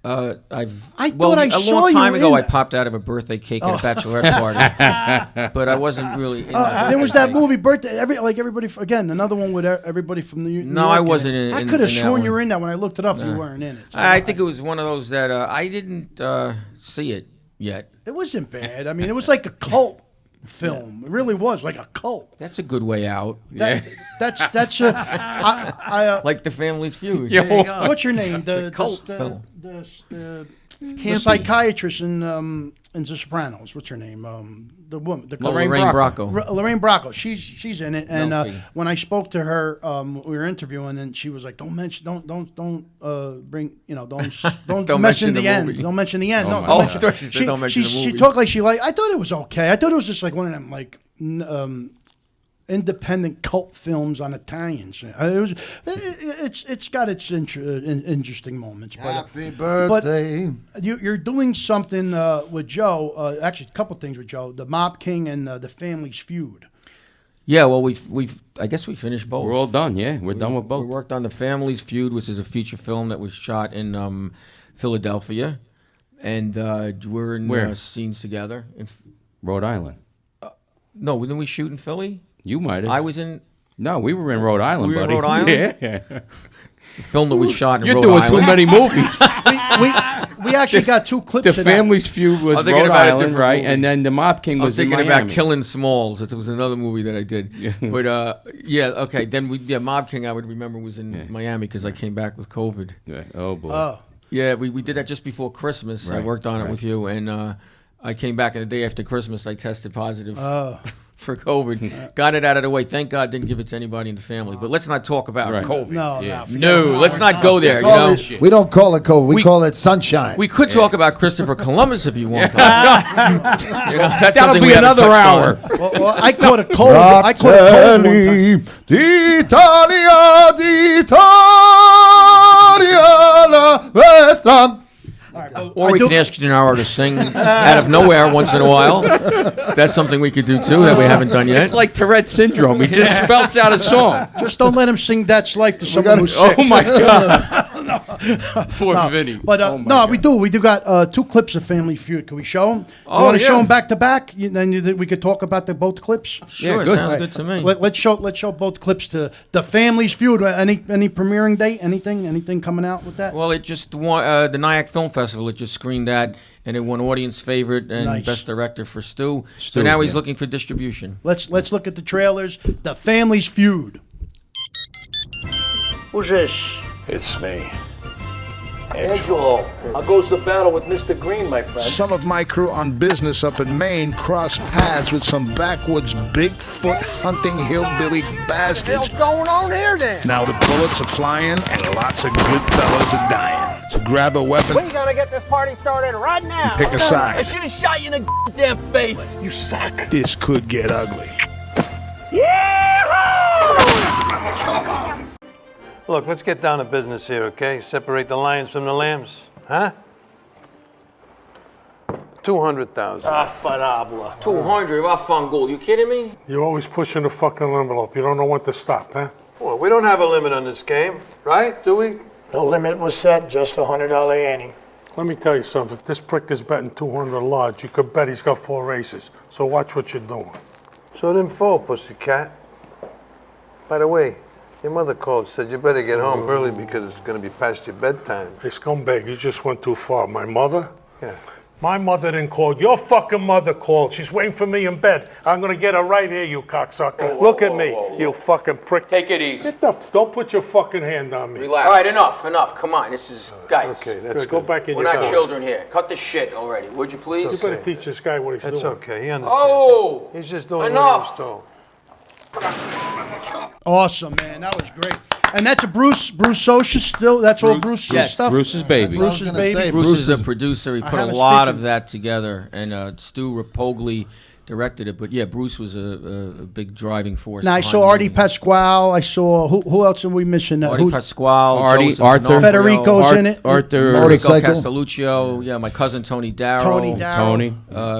I thought I a saw long you time ago, in I it. popped out of a birthday cake at a bachelorette party, but I wasn't really. In There was that movie birthday. Everybody again. Another one with everybody from New York. No, I wasn't in. I could have in that sworn you one. were in that. When I looked it up, you No. weren't in it. So I think it was one of those that I didn't see it yet. It wasn't bad. I mean, it was like a cult film. It really was like a cult. That's a good way out. That's like the Family's Feud. There you go. What's your name? The cult film. The Campy. psychiatrist in The Sopranos. What's her name? The woman. The Lorraine Bracco. Lorraine Bracco. She's in it. And Melfi. when I spoke to her, we were interviewing, and she was like, "Don't mention, don't bring, don't mention the end. movie. Don't mention the end. Oh No, my don't God. mention." I thought she said don't mention the She movie. talked like she like. I thought it was okay. I thought it was just like one of them like. Independent cult films on Italians. It's got its interesting moments. Happy birthday. But you're doing something with Joe. Actually, a couple things with Joe. The Mob King and the Family's Feud. Yeah, well, I guess we finished both. We're all done. Yeah, we're done with both. We worked on The Family's Feud, which is a feature film that was shot in Philadelphia, and we're in scenes together in Rhode Island. No, didn't we shoot in Philly? You might have. I was in. No, we were in Rhode Island, We were in buddy. Rhode Island? Yeah. The film that we shot in You're Rhode doing Island. too many movies. we actually got two clips. The of that. Family's Feud was I'm thinking Rhode about a Island, different right? movie. And then the Mob King I was was thinking in about Miami. Killing Smalls. It was another movie that I did. But okay. Then Mob King. I would remember was in Miami because I came back with COVID. Yeah. Oh boy. Oh. Yeah, we did that just before Christmas. I Right, worked on it right. with you, and I came back, and the day after Christmas, I tested positive for COVID. Got it out of the way. Thank God, didn't give it to anybody in the family. But let's not talk about Right. COVID. No, let's not go there. We don't call it COVID. We call it sunshine. We could talk about Christopher Columbus if you want. That's That'll something be we haven't another touched hour. on. Well, I caught a cold. I caught a cold one time. D'Italia, la vestra. Or we can ask Gennaro to sing out of nowhere once in a while. That's something we could do too that we haven't done yet. It's like Tourette syndrome. He just spells out a song. Just don't let him sing "That's Life" to someone who's sick. Oh my God. Poor Vinny. But Oh my no, God. we do got two clips of Family Feud. Can we show them? Oh, you want to yeah. show them back to back? Then we could talk about both clips. Sure, good. sounds good to me. Let's show both clips to the Family's Feud. Any premiering date? Anything coming out with that? Well, it just won the Nyack Film Festival. It just screened that, and it won audience favorite and Nice. best director for Stu. So Stu, now he's yeah. looking for distribution. Let's look at the trailers. The Family's Feud. Who's this? It's me. Angelo. How goes the battle with Mr. Green, my friend? Some of my crew on business up in Maine crossed paths with some backwoods Bigfoot hunting hillbilly bastards. What's going on here then? Now the bullets are flying and lots of good fellas are dying. So grab a weapon, We're gonna get this party started right now. pick a side. I should have shot you in the goddamn face. You suck. This could get ugly. Look, let's get down to business here, okay? Separate the lions from the lambs, huh? 200,000. Phenomenal. 200, Rafangul. You kidding me? You're always pushing the fucking envelope. You don't know when to stop, huh? Well, we don't have a limit on this game, right? Do we? No limit was set, just $100 ante. Let me tell you something. If this prick is betting 200 large, you could bet he's got 4 races. So watch what you're doing. So then fall, pussycat. By the way, your mother called, said you better get home early because it's going to be past your bedtime. Hey, scumbag, you just went too far. My mother? Yeah. My mother didn't call. Your fucking mother called. She's waiting for me in bed. I'm gonna get her right here, you cocksucker. Look at me, you fucking prick. Take it easy. Don't put your fucking hand on me. Relax. All right, enough. Come on, this is guys. Okay, that's Good, go good. back in We're your not car. children here. Cut the shit already, would you please? You better teach this guy what he's That's doing. okay, he understands. Oh, He's just doing enough. what he was told. Awesome, man. That was great. And that's a Bruce Socha still. That's all Bruce's yes, stuff. Bruce's baby. That's what I was Bruce's gonna baby. say. Bruce is a producer. He I put a haven't lot spoken- of that together, and Stu Rapogli directed it. But yeah, Bruce was a big driving force. Now I behind saw the Artie movie. Pasquale. I saw who else are we missing? Artie Pasquale, Artie, Joseph Arthur. D'Onofrio, Federico's in it. Arthur. Enrico Motorcycle. Castelluccio, yeah, my cousin Tony Darrow. Tony.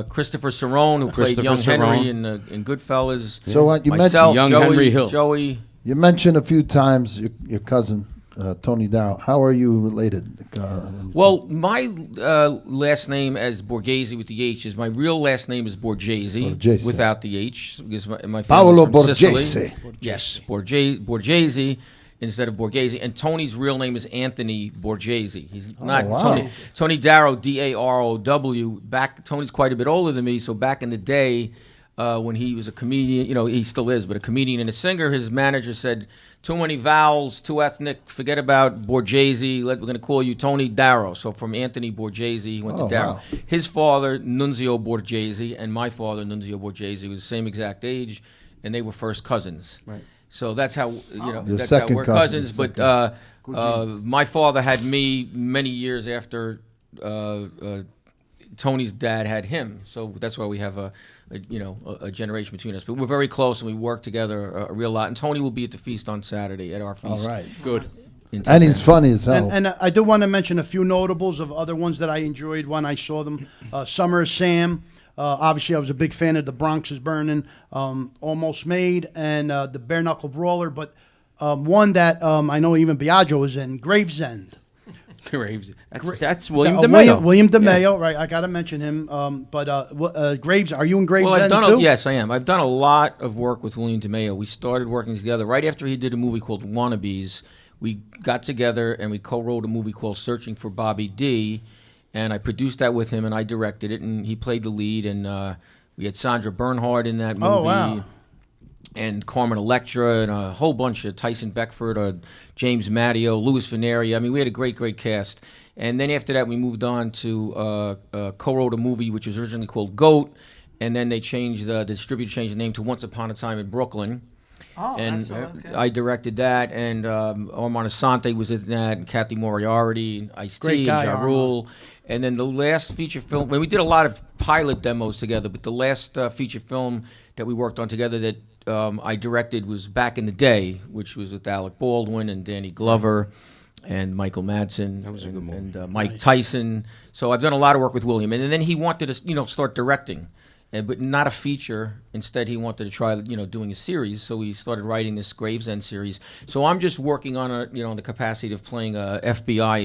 Christopher Cerrone, who played Christopher young Henry Cerrone. in Goodfellas. So you Myself, Young Joey, Henry Hill. Joey. You mentioned a few times your cousin Tony Darrow. How are you related? Well, my last name as Borghese with the H is my real last name is Borghese, Borghese. without the H because my Paolo family's from Borghese. Sicily. Yes, Borghese instead of Borghese, and Tony's real name is Anthony Borghese. He's not wow. Tony Darrow, Darrow. Tony's quite a bit older than me, so back in the day. When he was a comedian, he still is, but a comedian and a singer, his manager said, too many vowels, too ethnic, forget about Borghese, we're going to call you Tony Darrow. So from Anthony Borghese, he went to Darrow. Wow. His father, Nunzio Borghese, and my father, Nunzio Borghese, were the same exact age, and they were first cousins. Right. So that's how, Your that's how second we're cousin, cousins. But my father had me many years after Tony's dad had him. So that's why we have a generation between us. But we're very close, and we work together a real lot. And Tony will be at the feast on Saturday at our feast. All right. Good. And he's funny as hell. And I do want to mention a few notables of other ones that I enjoyed when I saw them. Summer of Sam. Obviously, I was a big fan of The Bronx is Burning, Almost Made, and the Bare Knuckle Brawler. But one that I know even Biagio was in, Gravesend. That's William DeMeo. William DeMeo, right? I got to mention him. Graves, are you in Gravesend too? Yes, I am. I've done a lot of work with William DeMeo. We started working together right after he did a movie called Wannabes. We got together and we co-wrote a movie called Searching for Bobby D. And I produced that with him, and I directed it, and he played the lead. And we had Sandra Bernhard in that movie. Oh, wow. And Carmen Electra, and a whole bunch of Tyson Beckford, James Matteo, Louis Veneri. I mean, we had a great, great cast. And then after that, we moved on to co-wrote a movie which was originally called Goat, and then they changed the distributor changed the name to Once Upon a Time in Brooklyn. Oh, and that's okay. I directed that, and Armand Asante was in that, and Kathy Moriarty, and Ice-T, and Ja Rule. And then the last feature film, we did a lot of pilot demos together, but the last feature film that we worked on together that I directed was Back in the Day, which was with Alec Baldwin and Danny Glover and Michael Madsen. That was a good movie. And Mike Tyson. So I've done a lot of work with William. And then he wanted to, start directing, but not a feature. Instead, he wanted to try, doing a series. So he started writing this Gravesend series. So I'm just working on the capacity of playing a FBI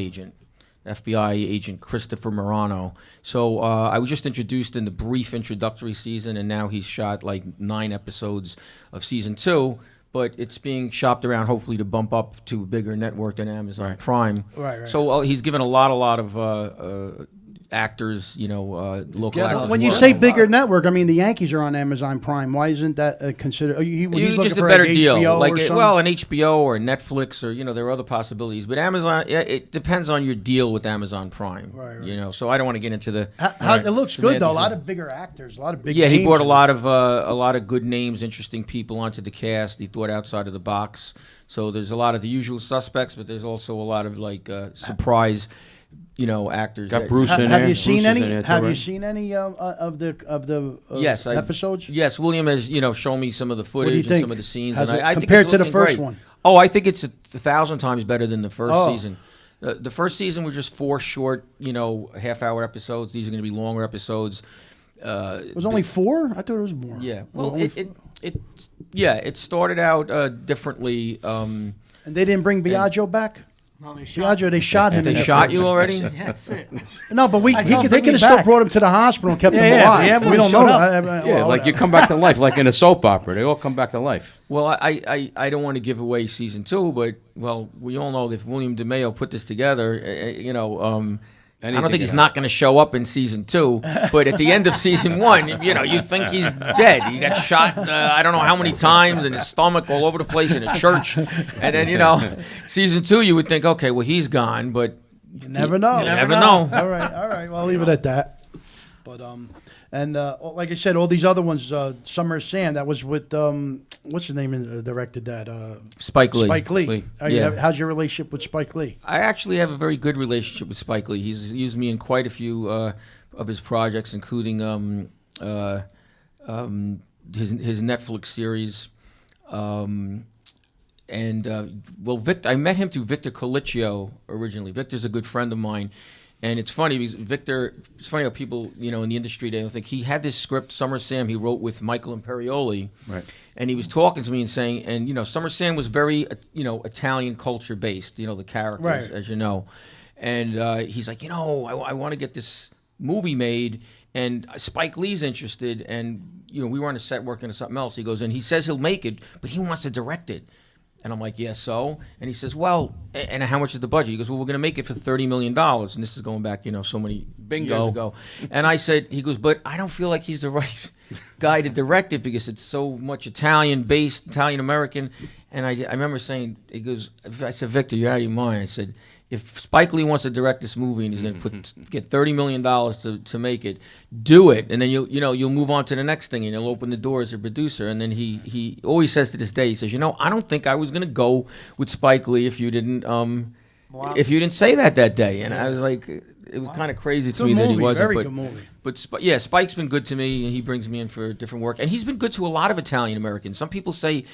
agent Christopher Morano. So I was just introduced in the brief introductory season, and now he's shot like 9 episodes of season 2. But it's being shopped around, hopefully, to bump up to a bigger network than Amazon Prime. Right. So he's given a lot of actors, local actors. When you say bigger network, I mean the Yankees are on Amazon Prime. Why isn't that considered? He's just for a better like deal, HBO like or something? an HBO or Netflix, or there are other possibilities. But Amazon, it depends on your deal with Amazon Prime. Right. So I don't want to get into the. It looks good though. A lot of bigger actors, a lot of big. Yeah, he names brought a lot of good names, interesting people onto the cast. He thought outside of the box. So there's a lot of the usual suspects, but there's also a lot of surprise. Actors. Got Bruce in there. Have you seen any? Have you right. seen any of the episodes? Yes, William has shown me some of the footage and some of the scenes. How's and it I think compared it's to the looking first great. one? Oh, I think it's 1,000 times better than the first Oh. season. The first season was just 4 short, half-hour episodes. These are going to be longer episodes. It was only 4? I thought it was more. Yeah. Well, it started out differently. And they didn't bring Biagio back? No, they Biagio, they shot him. They in that shot first. you already? That's it. No, but I told him, they bring could me have still back. brought him to the hospital and kept him Yeah, alive. yeah, we don't know. Yeah, like you come back to life, like in a soap opera. They all come back to life. Well, I don't want to give away season 2, but we all know that if William DeMeo put this together, I don't think he's not going to show up in season 2. But at the end of season 1, you think he's dead. He got shot, I don't know how many times, in his stomach, all over the place, in a church. And then, season 2, you would think, okay, well, he's gone, but you never know. You never know. All right. Well, I'll leave it at that. But and like I said, all these other ones, Summer of Sam, that was with what's his name directed that? Spike Lee. Spike Lee. Yeah. How's your relationship with Spike Lee? I actually have a very good relationship with Spike Lee. He's used me in quite a few of his projects, including his Netflix series. Victor, I met him through Victor Colicchio originally. Victor's a good friend of mine. And it's funny because it's funny how people, in the industry, they don't think he had this script, Summer Sam, he wrote with Michael Imperioli. Right. And he was talking to me and saying, Summer Sam was very, Italian culture based, the characters, Right. as you know. And he's like, I want to get this movie made, and Spike Lee's interested. And, we were on a set working on something else. He goes, and he says he'll make it, but he wants to direct it. And I'm like, yeah, so? And he says, well, and how much is the budget? He goes, well, we're going to make it for $30 million. And this is going back, so many years ago. And I said, he goes, but I don't feel like he's the right guy to direct it because it's so much Italian-based, Italian-American. And I remember saying, he goes, I said, Victor, you're out of your mind. I said, if Spike Lee wants to direct this movie and he's going to get $30 million to make it, do it, and then you'll move on to the next thing and you'll open the door as a producer. And then he always says to this day, he says, I don't think I was going to go with Spike Lee if you didn't say that day. And I was like, it was kind of crazy to me that he wasn't. Very good movie. But Spike's been good to me, and he brings me in for different work. And he's been good to a lot of Italian Americans. Some people say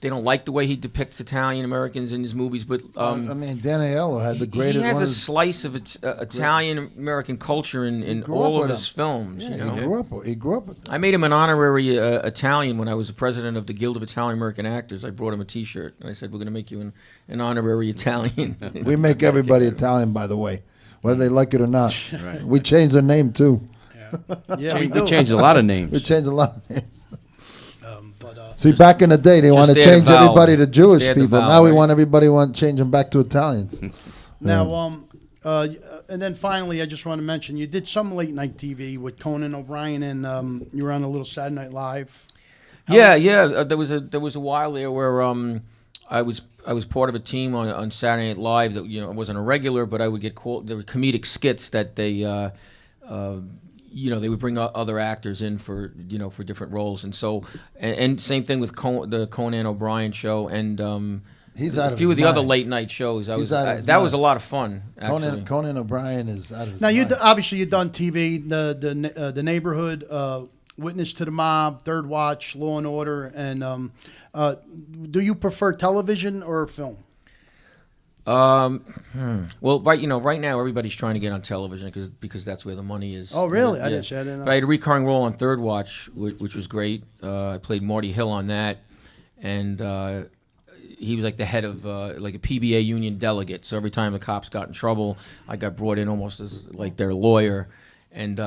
they don't like the way he depicts Italian Americans in his movies, but Daniello had the greatest. He has a slice of Italian American culture in all of his films. Yeah, he grew up with them. I made him an honorary Italian when I was the president of the Guild of Italian American Actors. I brought him a T-shirt, and I said, "We're going to make you an honorary Italian." We make everybody Italian, by the way, whether they like it or not. Right. We changed their name too. Yeah, we changed a lot of names. We changed a lot of names. See, back in the day, they want to change everybody to Jewish people. Now we want everybody to change them back to Italians. Now, and then finally, I just want to mention you did some late night TV with Conan O'Brien, and you were on a little Saturday Night Live. There was a while there where I was part of a team on Saturday Night Live that I wasn't a regular, but I would get called. There were comedic skits that they they would bring other actors in for different roles, and so and same thing with the Conan O'Brien show and he's out a few of the other late night shows. That was a lot of fun. Actually. Conan O'Brien is out of his now. mind. Obviously you've done TV, the Neighborhood, Witness to the Mob, Third Watch, Law and Order, and do you prefer television or film? Well, right now everybody's trying to get on television because that's where the money is. Oh, really? Yeah. I didn't know. But I had a recurring role on Third Watch, which was great. I played Marty Hill on that, and he was like the head of like a PBA union delegate. So every time the cops got in trouble, I got brought in almost as like their lawyer, and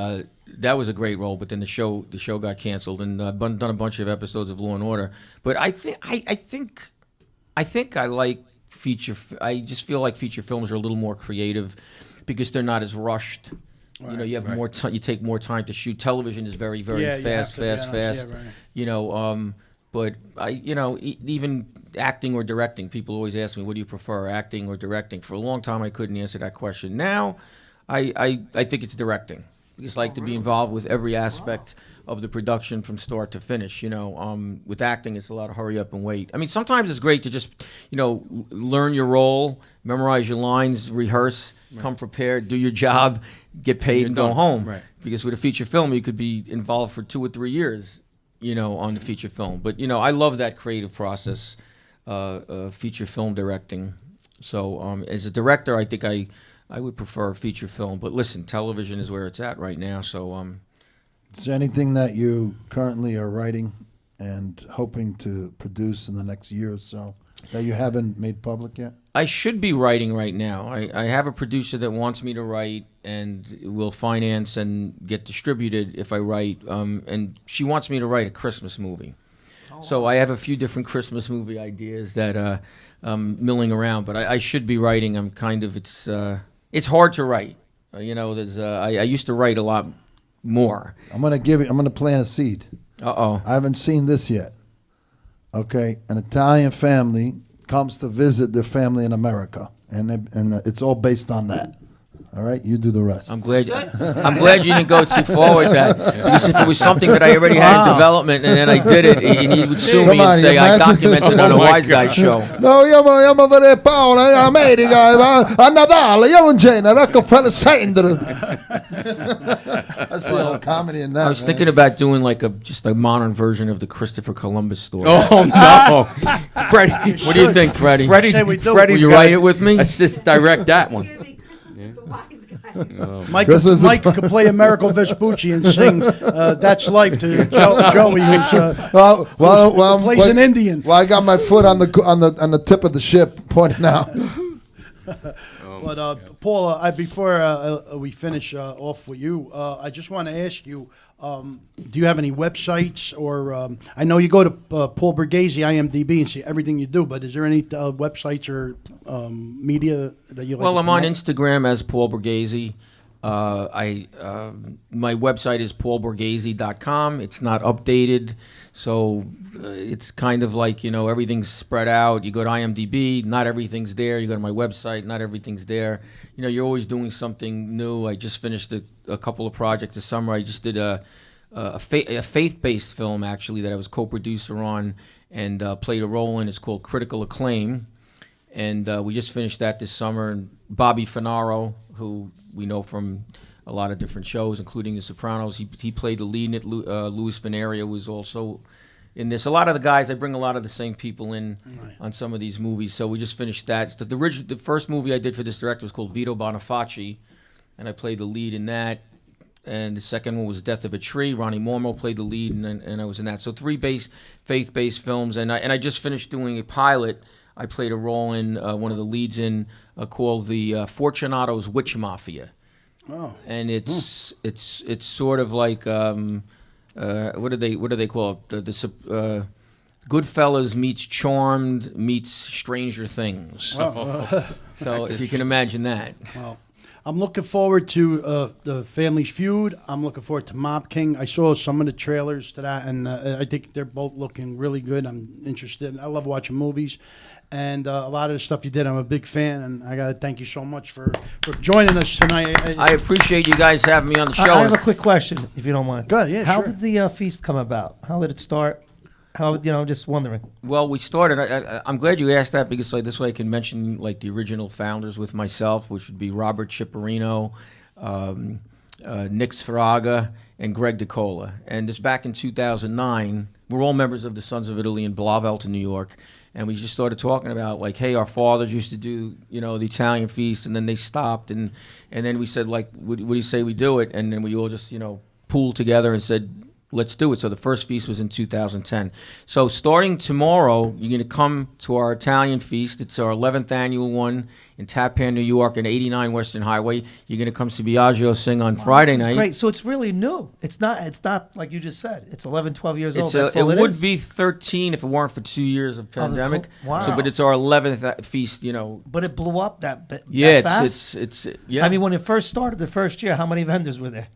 that was a great role. But then the show got canceled, and I've done a bunch of episodes of Law and Order. But I think I like feature. I just feel like feature films are a little more creative because they're not as rushed. Right, you have more time. You take more time to shoot. Television is very fast. Yeah, right. But even acting or directing, people always ask me, what do you prefer, acting or directing? For a long time, I couldn't answer that question. Now, I think it's directing. I just like to be involved with every aspect of the production from start to finish. With acting, it's a lot of hurry up and wait. I mean, sometimes it's great to just, learn your role, memorize your lines, rehearse, come prepared, do your job, get paid, and go home. Right. Because with a feature film, you could be involved for 2 or 3 years, on the feature film. But, I love that creative process, feature film directing. So as a director, I think I would prefer feature film. But listen, television is where it's at right now. So is there anything that you currently are writing and hoping to produce in the next year or so that you haven't made public yet? I should be writing right now. I have a producer that wants me to write and will finance and get distributed if I write. And she wants me to write a Christmas movie. So I have a few different Christmas movie ideas that milling around. But I should be writing. It's hard to write. I used to write a lot more. I'm gonna plant a seed. I haven't seen this yet. Okay, an Italian family comes to visit their family in America, and it's all based on that. All right, you do the rest. I'm glad you didn't go too far with that. Because if it was something that I already had in development and then I did it, he would sue me and say I documented on a Wiseguyz show. No, io vedere Paola, America, a Natale, io non c'è, Rockefeller Center. I see all comedy in that. I was thinking about doing like just a modern version of the Christopher Columbus story. Oh no, Freddie! What do you think, Freddie? Freddie's Will you write it with me? Assist direct that one. Mike could play Americo Vespucci and sing "That's Life" to Joey, who's plays an Indian. Well, I got my foot on the tip of the ship, pointing out. But Paul, before we finish off with you, I just want to ask you: do you have any websites, or I know you go to Paul Borghese IMDb and see everything you do, but is there any websites or media that you like? Well, to I'm on promote? Instagram as Paul Borghese. My website is paulborghese.com. It's not updated, so it's kind of like, everything's spread out. You go to IMDb, not everything's there. You go to my website, not everything's there. You're always doing something new. I just finished a couple of projects this summer. I just did a faith-based film, actually, that I was co-producer on and played a role in. It's called Critical Acclaim, and we just finished that this summer. And Bobby Finaro, who we know from a lot of different shows, including The Sopranos. He played the lead in it. Louis Veneria was also in this. A lot of the guys, I bring a lot of the same people in on some of these movies. So we just finished that. The first movie I did for this director was called Vito Bonifaci, and I played the lead in that. And the second one was Death of a Tree. Ronnie Mormo played the lead, and I was in that. So 3 faith-based films. And I just finished doing a pilot. I played a role in one of the leads in called the Fortunato's Witch Mafia. Oh. And it's sort of like what do they call it? The Goodfellas meets Charmed meets Stranger Things. So if you can imagine that. Well, I'm looking forward to the Family Feud. I'm looking forward to Mob King. I saw some of the trailers to that, and I think they're both looking really good. I'm interested. I love watching movies. And a lot of the stuff you did, I'm a big fan, and I got to thank you so much for joining us tonight. I appreciate you guys having me on the show. I have a quick question, if you don't mind. Go ahead, yeah, How sure. did the feast come about? How did it start? Just wondering. Well, we started. I'm glad you asked that because this way I can mention like the original founders with myself, which would be Robert Ciparino, Nick Sfaraga, and Greg DiCola. And this back in 2009, we're all members of the Sons of Italy in Blavelta, New York. And we just started talking about like, hey, our fathers used to do, the Italian feast, and then they stopped, and then we said like, what do you say we do it? And then we all just, pooled together and said, let's do it. So the first feast was in 2010. So starting tomorrow, you're going to come to our Italian feast. It's our 11th annual one in Tappan, New York, and 89 Western Highway. You're going to come see Biagio sing on Friday night. Great. So it's really new. It's not like you just said. It's 11, 12 years old. That's it all would is? be 13 if it weren't for 2 years of pandemic. Wow. So, but it's our 11th feast, But it blew up that Yeah, fast? it's yeah. I mean, when it first started, the first year, how many vendors were there?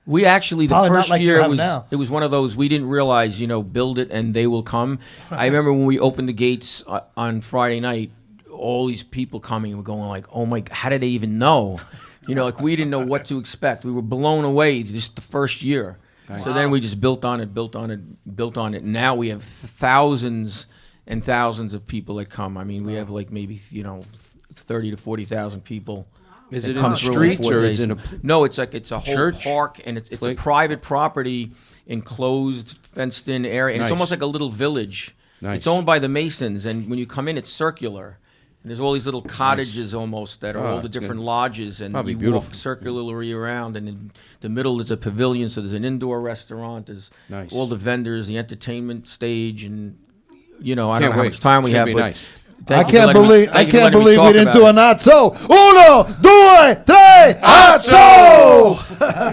We actually, the Probably not first like you year, have it was one of those, we didn't realize, build it and they will come. I remember when we opened the gates on Friday night, all these people coming, we're going like, oh my, how did they even know? Like we didn't know what to expect. We were blown away just the first year. Nice. So then we just built on it. Now we have thousands and thousands of people that come. I mean, we have like maybe, 30 to 40,000 people. Is it in the streets or is it No, it's a whole church? park, and it's a private property, enclosed, fenced-in area, and it's almost like a little village. Nice. It's owned by the Masons, and when you come in, it's circular. And there's all these little cottages almost that are all the different lodges, and you walk circularly around, and in the middle is a pavilion, so there's an indoor restaurant, there's all the vendors, the entertainment stage, and I don't know how much time we have, but nice. I can't believe we didn't do an Azzo. 1, 2, 3, Azzo!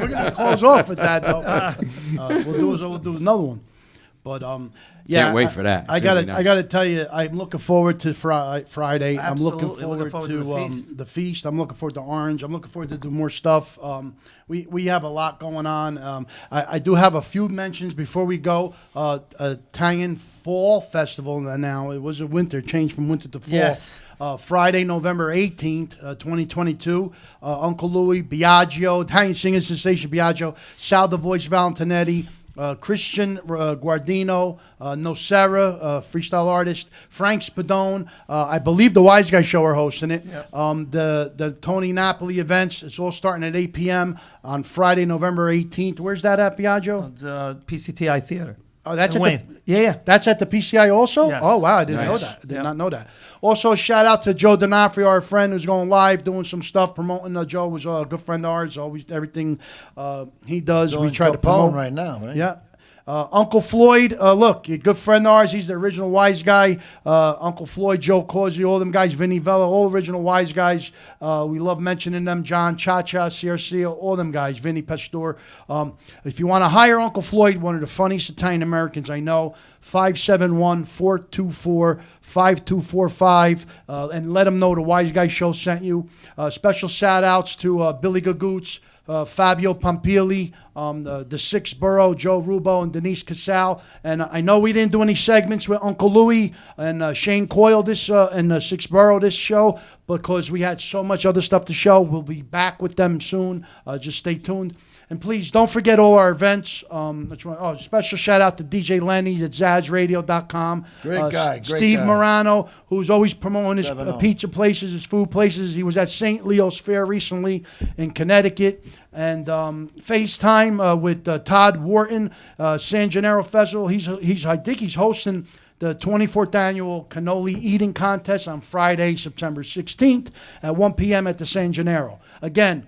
We're gonna close off with that though. We'll do another one. But Yeah, Can't wait for that. I got to tell you, I'm looking forward to Friday. Absolutely. I'm looking forward to the feast. I'm looking forward to Orange. I'm looking forward to do more stuff. We have a lot going on. I do have a few mentions before we go. Italian Fall Festival now. It was a winter, changed from winter to fall. Yes. Friday, November 18th, 2022. Uncle Louie, Biagio, Italian singer sensation Biagio, Sal the Voice Valentinetti, Christian Guardino, Nocera, freestyle artist, Frank Spadone. I believe the Wiseguyz Show are hosting it. Yep. The Tony Napoli events, it's all starting at 8 p.m. on Friday, November 18th. Where's that at, Biagio? PCTI Theater. Oh, that's in at Wayne. Yeah. That's at the PCI also? Yes. Oh, wow. I didn't know that. I did not know that. Also, shout out to Joe D'Onofrio, our friend who's going live, doing some stuff, promoting. Joe was a good friend of ours. Always everything he does, we try to promote. right now, right? Yeah. Uncle Floyd, look, a good friend of ours. He's the original Wise Guy. Uncle Floyd, Joe Causey, all them guys, Vinny Vella, all original Wise Guys. We love mentioning them. John Cha-Cha, CRC, all them guys, Vinny Pastor. If you want to hire Uncle Floyd, one of the funniest Italian Americans I know, 571-424-5245, and let him know the Wiseguyz Show sent you. Special shout-outs to Billy Gagoots, Fabio Pompili, the Sixth Borough, Joe Rubo, and Denise Casal. And I know we didn't do any segments with Uncle Louie and Shane Coyle and the Sixth Borough this show because we had so much other stuff to show. We'll be back with them soon. Just stay tuned. And please don't forget all our events. Special shout out to DJ Lenny at ZazRadio.com. Great guy. Steve Morano, who's always promoting his pizza places, his food places. He was at St. Leo's Fair recently in Connecticut. And FaceTime with Todd Wharton, San Gennaro Festival. I think he's hosting the 24th annual cannoli eating contest on Friday, September 16th at 1 p.m. at the San Gennaro. Again,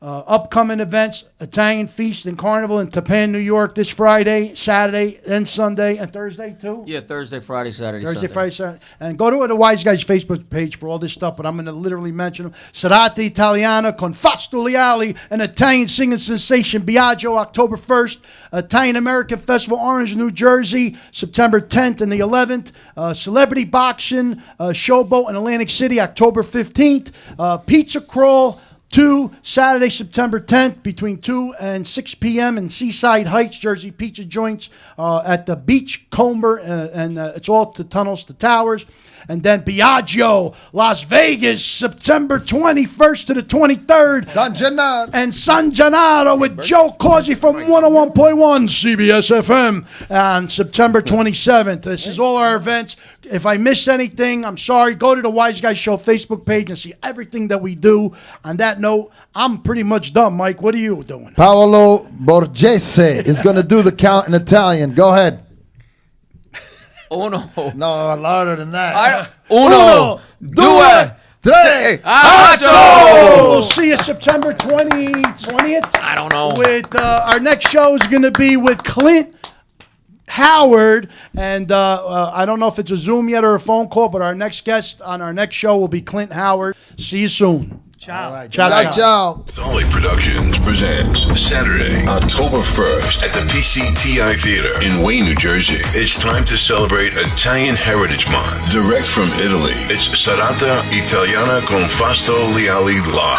upcoming events, Italian Feast and Carnival in Tapan, New York this Friday, Saturday, and Sunday, and Thursday too? Yeah, Thursday, Friday, Saturday, Thursday, Sunday. Friday, Saturday. And go to the Wiseguyz Facebook page for all this stuff, but I'm going to literally mention them. Serata Italiana con Fastuliali, an Italian singing sensation, Biagio, October 1st. Italian American Festival, Orange, New Jersey, September 10th and the 11th. Celebrity Boxing, Showboat in Atlantic City, October 15th. Pizza Crawl, 2, Saturday, September 10th, between 2 and 6 p.m. in Seaside Heights, Jersey Pizza Joints at the Beachcomber, and it's all to tunnels to towers. And then Biagio, Las Vegas, September 21st to the 23rd. San Gennaro with Joe Causey from 101.1 CBS FM on September 27th. This is all our events. If I missed anything, I'm sorry. Go to the Wiseguyz Show Facebook page and see everything that we do. On that note, I'm pretty much done. Mike, what are you doing? Paolo Borghese is going to do the count in Italian. Go ahead. Uno. No, louder than that. Uno, due, tre, We'll see you September 20th. I don't know. With our next show is going to be with Clint Howard, and I don't know if it's a Zoom yet or a phone call, but our next guest on our next show will be Clint Howard. See you soon. Ciao. Right. Ciao. Solid Productions presents Saturday, October 1st at the PCTI Theater in Wayne, New Jersey. It's time to celebrate Italian Heritage Month. Direct from Italy, it's Serata Italiana con Fasto Leali Live.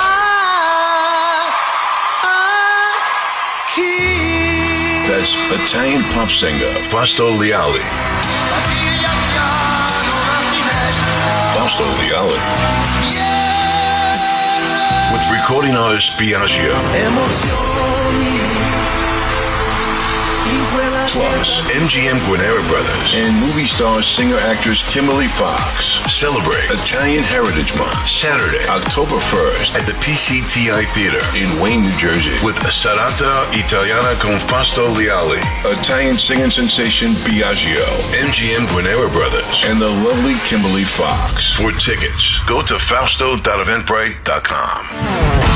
That's Italian pop singer Fasto Leali. Fasto Leali. With recording artist Biagio. Plus, MGM Guanera Brothers and movie star singer-actress Kimberly Fox celebrate Italian Heritage Month, Saturday, October 1st at the PCTI Theater in Wayne, New Jersey with Serata Italiana con Fasto Leali, Italian singing sensation Biagio, MGM Guanera Brothers, and the lovely Kimberly Fox. For tickets, go to fausto.eventbrite.com.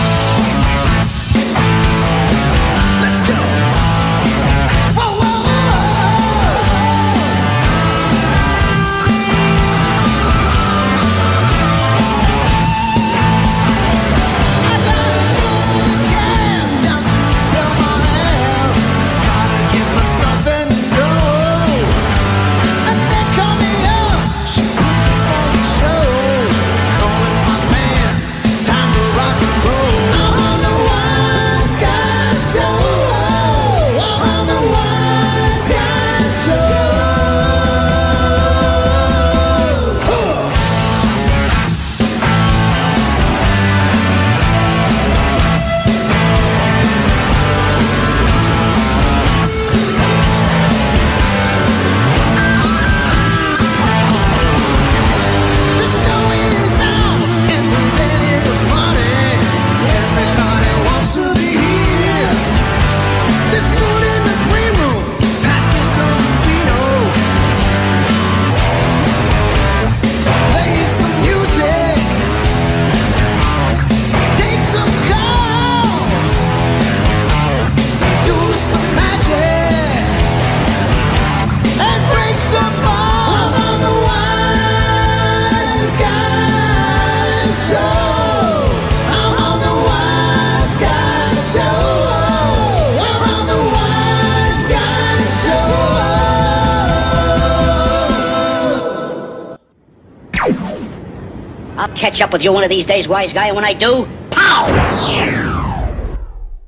I'll catch up with you one of these days, wise guy, and when I do, pow!